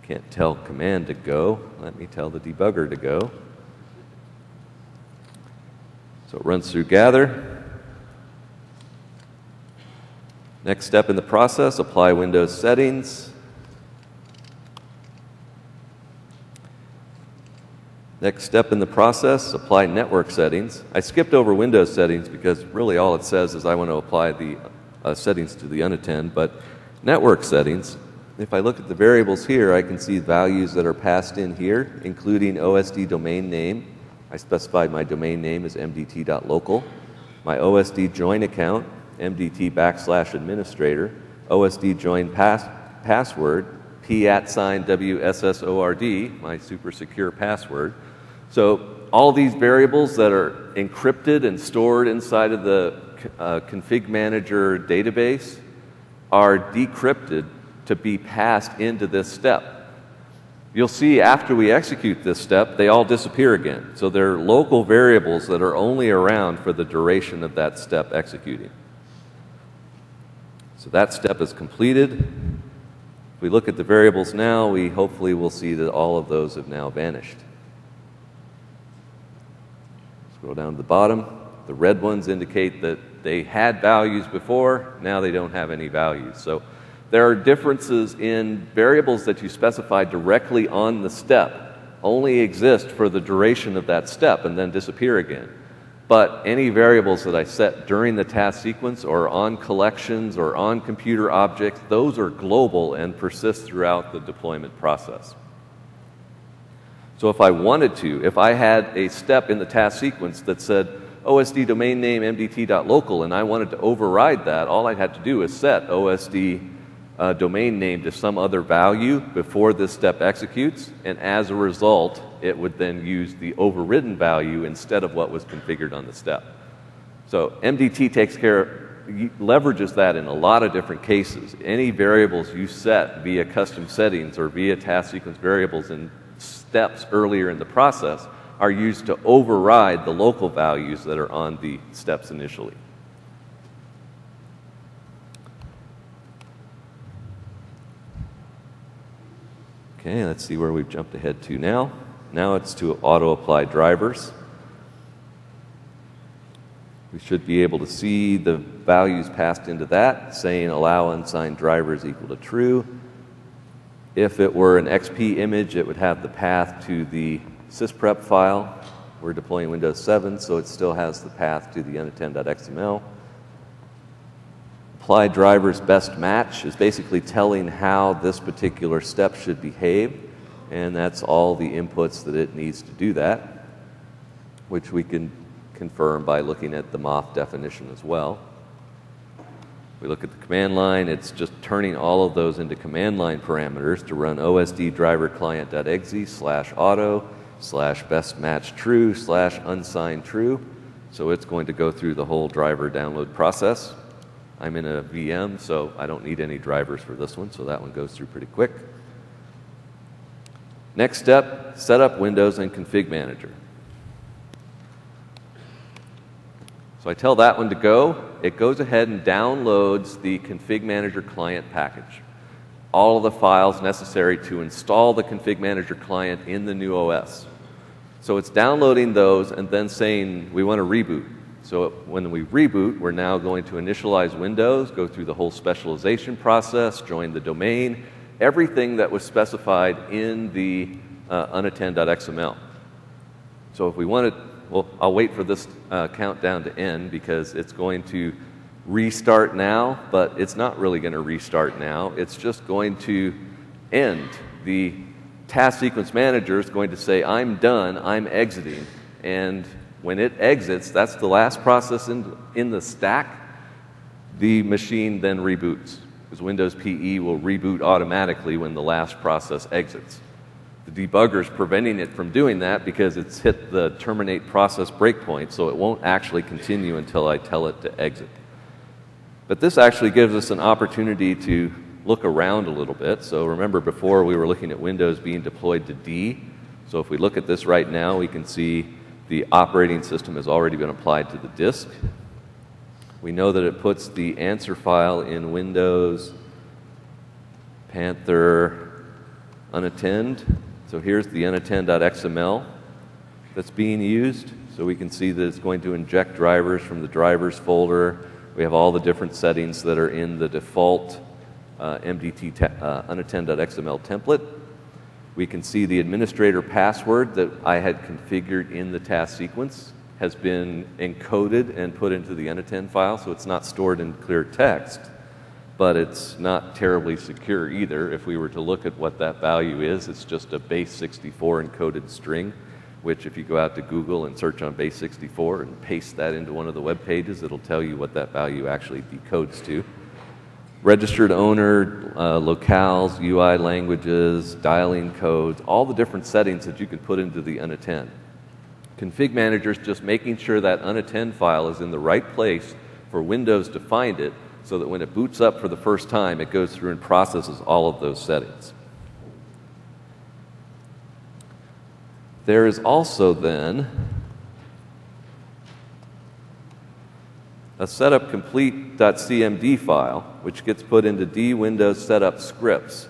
Can't tell command to go. Let me tell the debugger to go. So it runs through gather. Next step in the process, apply Windows settings. Next step in the process, apply network settings. I skipped over Windows settings because really all it says is I want to apply the settings to the unattend, but network settings, if I look at the variables here, I can see values that are passed in here, including OSD domain name. I specified my domain name as mdt.local. My OSD join account mdt /administrator, OSD join password, p@WSSORD, my super secure password. So all these variables that are encrypted and stored inside of the config manager database are decrypted to be passed into this step. You'll see after we execute this step, they all disappear again. So they're local variables that are only around for the duration of that step executing. So that step is completed. If we look at the variables now, we hopefully will see that all of those have now vanished. Scroll down to the bottom. The red ones indicate that they had values before, now they don't have any values. So there are differences in variables that you specify directly on the step, only exist for the duration of that step and then disappear again. But any variables that I set during the task sequence or on collections or on computer objects, those are global and persist throughout the deployment process. So if I wanted to, if I had a step in the task sequence that said OSD domain name mdt.local and I wanted to override that, all I'd have to do is set OSD domain name to some other value before this step executes, and as a result, it would then use the overridden value instead of what was configured on the step. So MDT leverages that in a lot of different cases. Any variables you set via custom settings or via task sequence variables in steps earlier in the process are used to override the local values that are on the steps initially. Okay, let's see where we've jumped ahead to now. Now it's to auto-apply drivers. We should be able to see the values passed into that, saying allow unsigned drivers equal to true. If it were an XP image, it would have the path to the sysprep file. We're deploying Windows 7, so it still has the path to the unattend.xml. Apply drivers best match is basically telling how this particular step should behave, and that's all the inputs that it needs to do that, which we can confirm by looking at the moth definition as well. We look at the command line, it's just turning all of those into command line parameters to run OSD driver client.exe/auto/bestmatchtrue/unsigned true. So it's going to go through the whole driver download process. I'm in a VM, so I don't need any drivers for this one, so that one goes through pretty quick. Next step, set up Windows and Config Manager. So I tell that one to go. It goes ahead and downloads the Config Manager client package. All of the files necessary to install the Config Manager client in the new OS. So it's downloading those and then saying we want to reboot. So when we reboot, we're now going to initialize Windows, go through the whole specialization process, join the domain, everything that was specified in the unattend.xml. So if we want to, well, I'll wait for this countdown to end because it's going to restart now, but it's not really going to restart now. It's just going to end. The task sequence manager is going to say, I'm done, I'm exiting, and when it exits, that's the last process in the stack. The machine then reboots, because Windows PE will reboot automatically when the last process exits. The debugger is preventing it from doing that because it's hit the terminate process breakpoint, so it won't actually continue until I tell it to exit. But this actually gives us an opportunity to look around a little bit. So remember before we were looking at Windows being deployed to D. So if we look at this right now, we can see the operating system has already been applied to the disk. We know that it puts the answer file in Windows, Panther, unattend. So here's the unattend.xml that's being used. So we can see that it's going to inject drivers from the drivers folder. We have all the different settings that are in the default MDT unattend.xml template. We can see the administrator password that I had configured in the task sequence has been encoded and put into the unattend file, so it's not stored in clear text, but it's not terribly secure either. If we were to look at what that value is, it's just a base 64 encoded string. which if you go out to Google and search on base64 and paste that into one of the web pages, it'll tell you what that value actually decodes to. Registered owner, locales, UI languages, dialing codes, all the different settings that you can put into the unattend. Config manager is just making sure that unattend file is in the right place for Windows to find it, so that when it boots up for the first time, it goes through and processes all of those settings. There is also then a setup complete.cmd file, which gets put into D Windows setup scripts.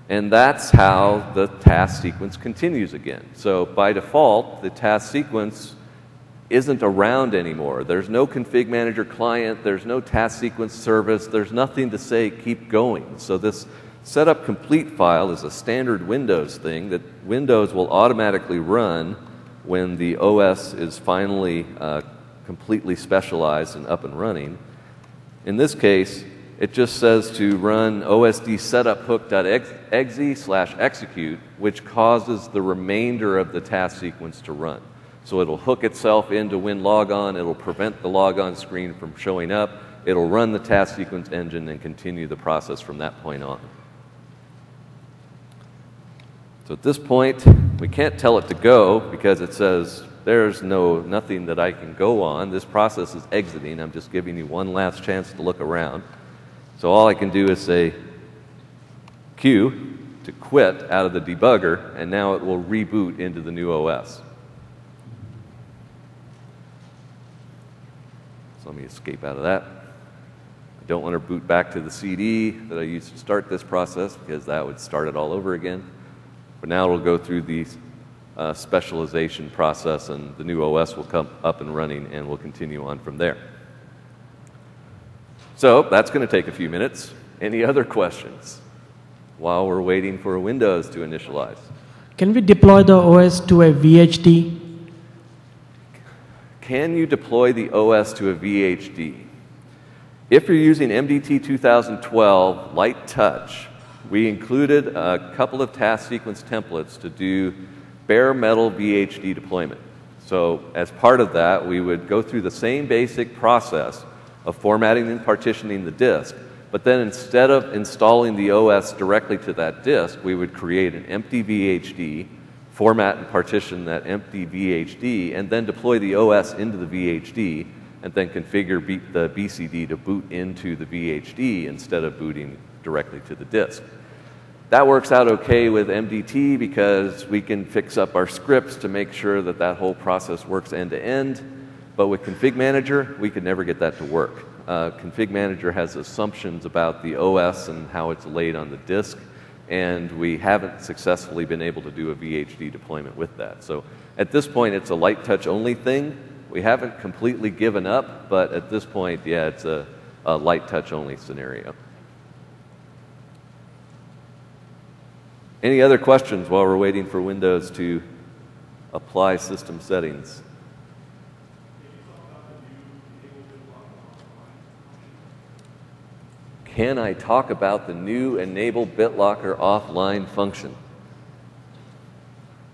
And that's how the task sequence continues again. So by default, the task sequence isn't around anymore. There's no config manager client, there's no task sequence service, there's nothing to say keep going. So this setup complete file is a standard Windows thing that Windows will automatically run when the OS is finally completely specialized and up and running. In this case, it just says to run osd setup hook.exe/execute, which causes the remainder of the task sequence to run. So it'll hook itself into WinLogon, it'll prevent the logon screen from showing up, it'll run the task sequence engine and continue the process from that point on. So at this point, we can't tell it to go because it says there's nothing that I can go on. This process is exiting. I'm just giving you one last chance to look around. So all I can do is say Q to quit out of the debugger, and now it will reboot into the new OS. So let me escape out of that. I don't want to boot back to the CD that I used to start this process because that would start it all over again. But now it'll go through the specialization process, and the new OS will come up and running, and we'll continue on from there. So that's going to take a few minutes. Any other questions while we're waiting for Windows to initialize? Can we deploy the OS to a VHD? Can you deploy the OS to a VHD? If you're using MDT 2012 Light Touch, we included a couple of task sequence templates to do bare metal VHD deployment. So as part of that, we would go through the same basic process of formatting and partitioning the disk, but then instead of installing the OS directly to that disk, we would create an empty VHD, format and partition that empty VHD, and then deploy the OS into the VHD, and then configure the BCD to boot into the VHD instead of booting directly to the disk. That works out okay with MDT because we can fix up our scripts to make sure that that whole process works end to end. But with Config Manager, we could never get that to work. Config Manager has assumptions about the OS and how it's laid on the disk, and we haven't successfully been able to do a VHD deployment with that. So at this point, it's a light touch only thing. We haven't completely given up, but at this point, yeah, it's a light touch only scenario. Any other questions while we're waiting for Windows to apply system settings? Can I talk about the new Enable BitLocker offline function?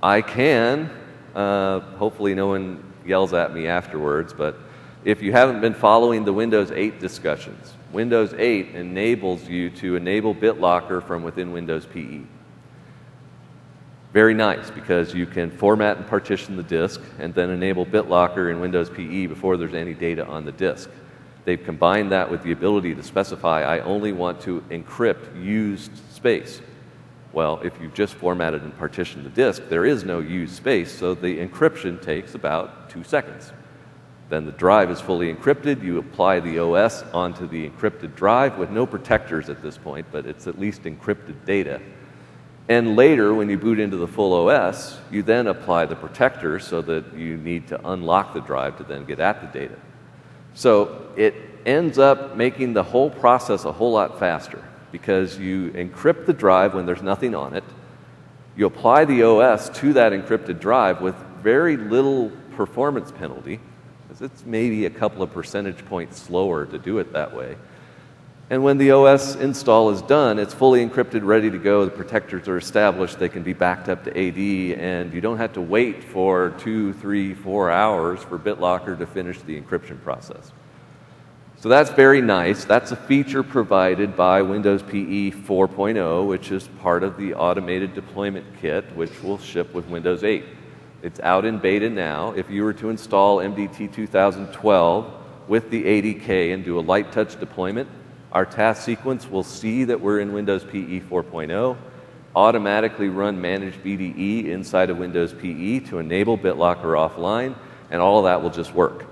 I can. Hopefully no one yells at me afterwards, but if you haven't been following the Windows 8 discussions, Windows 8 enables you to enable BitLocker from within Windows PE. Very nice, because you can format and partition the disk and then enable BitLocker in Windows PE before there's any data on the disk. They've combined that with the ability to specify, I only want to encrypt used space. Well, if you've just formatted and partitioned the disk, there is no used space, so the encryption takes about 2 seconds. Then the drive is fully encrypted. You apply the OS onto the encrypted drive with no protectors at this point, but it's at least encrypted data. And later, when you boot into the full OS, you then apply the protector so that you need to unlock the drive to then get at the data. So it ends up making the whole process a whole lot faster because you encrypt the drive when there's nothing on it. You apply the OS to that encrypted drive with very little performance penalty, because it's maybe a couple of percentage points slower to do it that way. And when the OS install is done, it's fully encrypted, ready to go. The protectors are established. They can be backed up to AD, and you don't have to wait for 2, 3, 4 hours for BitLocker to finish the encryption process. So that's very nice. That's a feature provided by Windows PE 4.0, which is part of the automated deployment kit, which will ship with Windows 8. It's out in beta now. If you were to install MDT 2012 with the ADK and do a light touch deployment, our task sequence will see that we're in Windows PE 4.0, automatically run Manage BDE inside of Windows PE to enable BitLocker offline, and all of that will just work.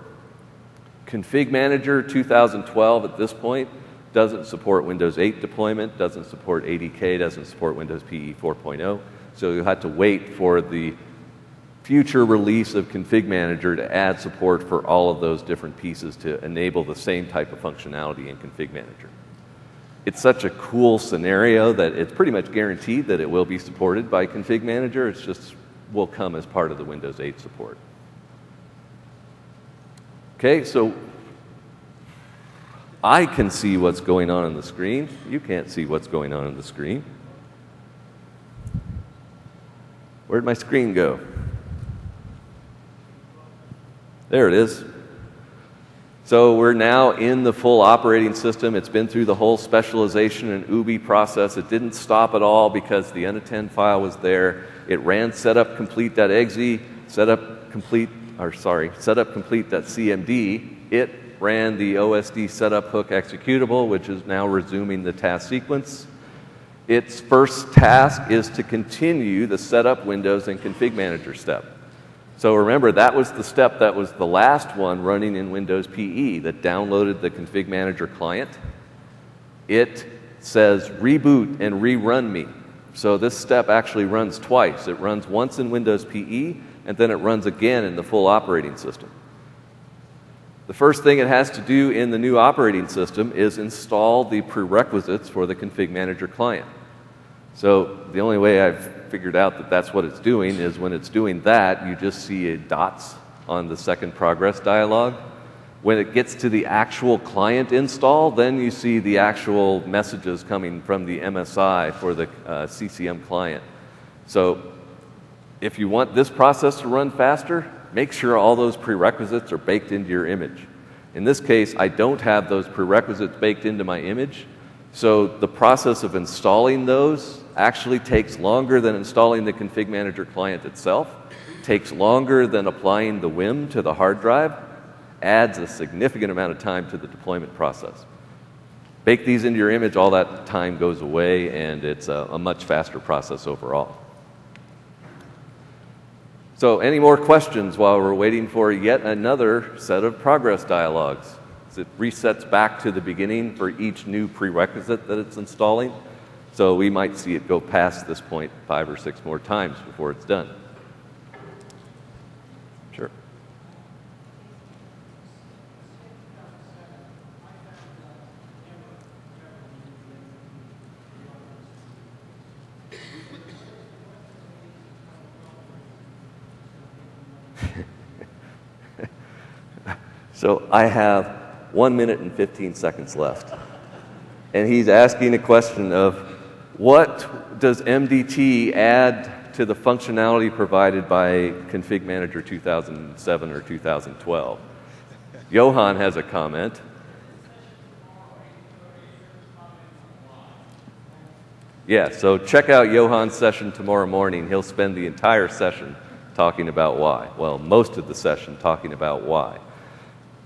Config Manager 2012 at this point doesn't support Windows 8 deployment, doesn't support ADK, doesn't support Windows PE 4.0, so you'll have to wait for the future release of Config Manager to add support for all of those different pieces to enable the same type of functionality in Config Manager. It's such a cool scenario that it's pretty much guaranteed that it will be supported by Config Manager. It's just will come as part of the Windows 8 support. Okay, so I can see what's going on the screen. You can't see what's going on the screen. Where'd my screen go? There it is. So we're now in the full operating system. It's been through the whole specialization and UBI process. It didn't stop at all because the unattend file was there. It ran setup-complete.exe, setup-complete.cmd. It ran the OSD setup hook executable, which is now resuming the task sequence. Its first task is to continue the setup Windows and Config Manager step. So remember, that was the step that was the last one running in Windows PE that downloaded the Config Manager client. It says reboot and rerun me. So this step actually runs twice. It runs once in Windows PE, and then it runs again in the full operating system. The first thing it has to do in the new operating system is install the prerequisites for the Config Manager client. So the only way I've figured out that that's what it's doing is when it's doing that, you just see dots on the second progress dialog. When it gets to the actual client install, then you see the actual messages coming from the MSI for the CCM client. So if you want this process to run faster, make sure all those prerequisites are baked into your image. In this case, I don't have those prerequisites baked into my image, so the process of installing those actually takes longer than installing the Config Manager client itself, takes longer than applying the WIM to the hard drive, adds a significant amount of time to the deployment process. Bake these into your image, all that time goes away, and it's a much faster process overall. So any more questions while we're waiting for yet another set of progress dialogues? It resets back to the beginning for each new prerequisite that it's installing. So we might see it go past this point 5 or 6 more times before it's done. Sure. So I have 1 minute and 15 seconds left. And he's asking a question of what does MDT add to the functionality provided by Config Manager 2007 or 2012? Johan has a comment. Yeah, so check out Johan's session tomorrow morning. He'll spend the entire session talking about why. Well, most of the session talking about why.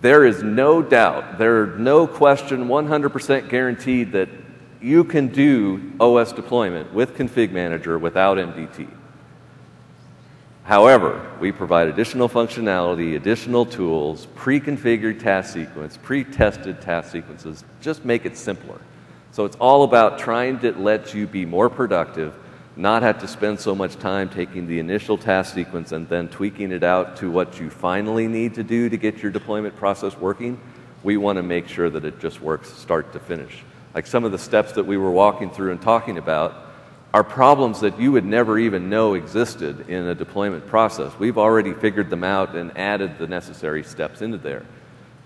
There is no doubt, there's no question, 100% guaranteed that you can do OS deployment with Config Manager without MDT. However, we provide additional functionality, additional tools, pre-configured task sequence, pre-tested task sequences, just make it simpler. So it's all about trying to let you be more productive, not have to spend so much time taking the initial task sequence and then tweaking it out to what you finally need to do to get your deployment process working. We want to make sure that it just works start to finish. Like some of the steps that we were walking through and talking about are problems that you would never even know existed in a deployment process. We've already figured them out and added the necessary steps into there.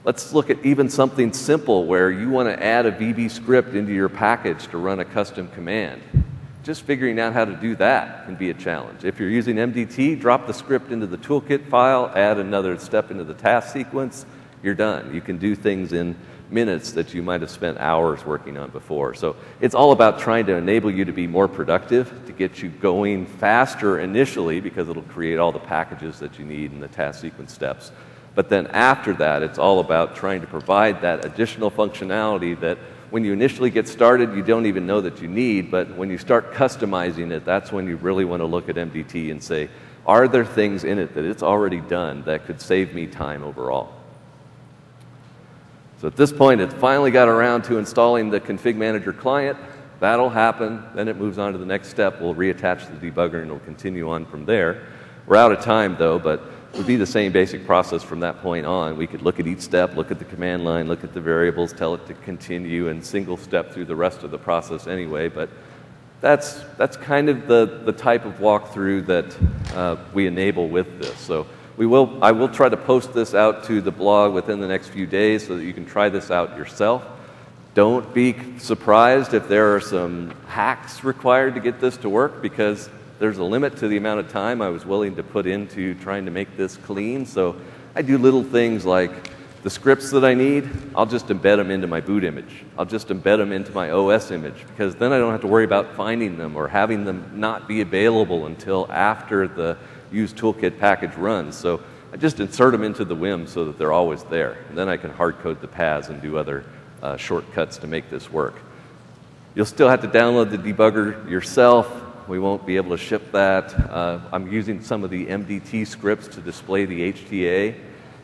Let's look at even something simple where you want to add a VB script into your package to run a custom command. Just figuring out how to do that can be a challenge. If you're using MDT, drop the script into the toolkit file, add another step into the task sequence, you're done. You can do things in minutes that you might have spent hours working on before. So it's all about trying to enable you to be more productive, to get you going faster initially, because it'll create all the packages that you need in the task sequence steps. But then after that, it's all about trying to provide that additional functionality that when you initially get started, you don't even know that you need, but when you start customizing it, that's when you really want to look at MDT and say, are there things in it that it's already done that could save me time overall? So at this point, it finally got around to installing the config manager client. That'll happen. Then it moves on to the next step. We'll reattach the debugger, and it'll continue on from there. We're out of time, though, but it would be the same basic process from that point on. We could look at each step, look at the command line, look at the variables, tell it to continue, and single step through the rest of the process anyway. But that's kind of the type of walkthrough that we enable with this. So I will try to post this out to the blog within the next few days so that you can try this out yourself. Don't be surprised if there are some hacks required to get this to work, because there's a limit to the amount of time I was willing to put into trying to make this clean. So I do little things like the scripts that I need, I'll just embed them into my boot image. I'll just embed them into my OS image, because then I don't have to worry about finding them or having them not be available until after the use toolkit package runs. So I just insert them into the WIM so that they're always there. And then I can hard code the paths and do other shortcuts to make this work. You'll still have to download the debugger yourself. We won't be able to ship that. I'm using some of the MDT scripts to display the HTA,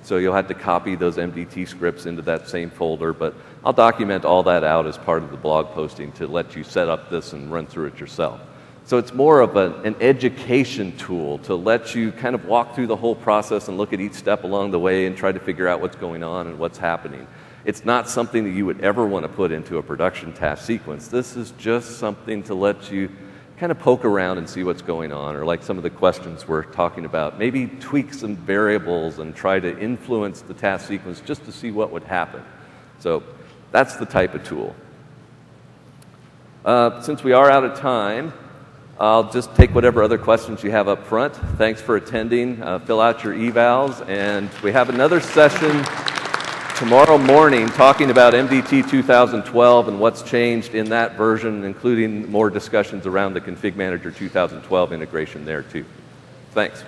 so you'll have to copy those MDT scripts into that same folder, but I'll document all that out as part of the blog posting to let you set up this and run through it yourself. So it's more of an education tool to let you kind of walk through the whole process and look at each step along the way and try to figure out what's going on and what's happening. It's not something that you would ever want to put into a production task sequence. This is just something to let you kind of poke around and see what's going on, or like some of the questions we're talking about, maybe tweak some variables and try to influence the task sequence just to see what would happen. So that's the type of tool. Since we are out of time, I'll just take whatever other questions you have up front. Thanks for attending. Fill out your evals, and we have another session tomorrow morning talking about MDT 2012 and what's changed in that version, including more discussions around the Config Manager 2012 integration there too. Thanks.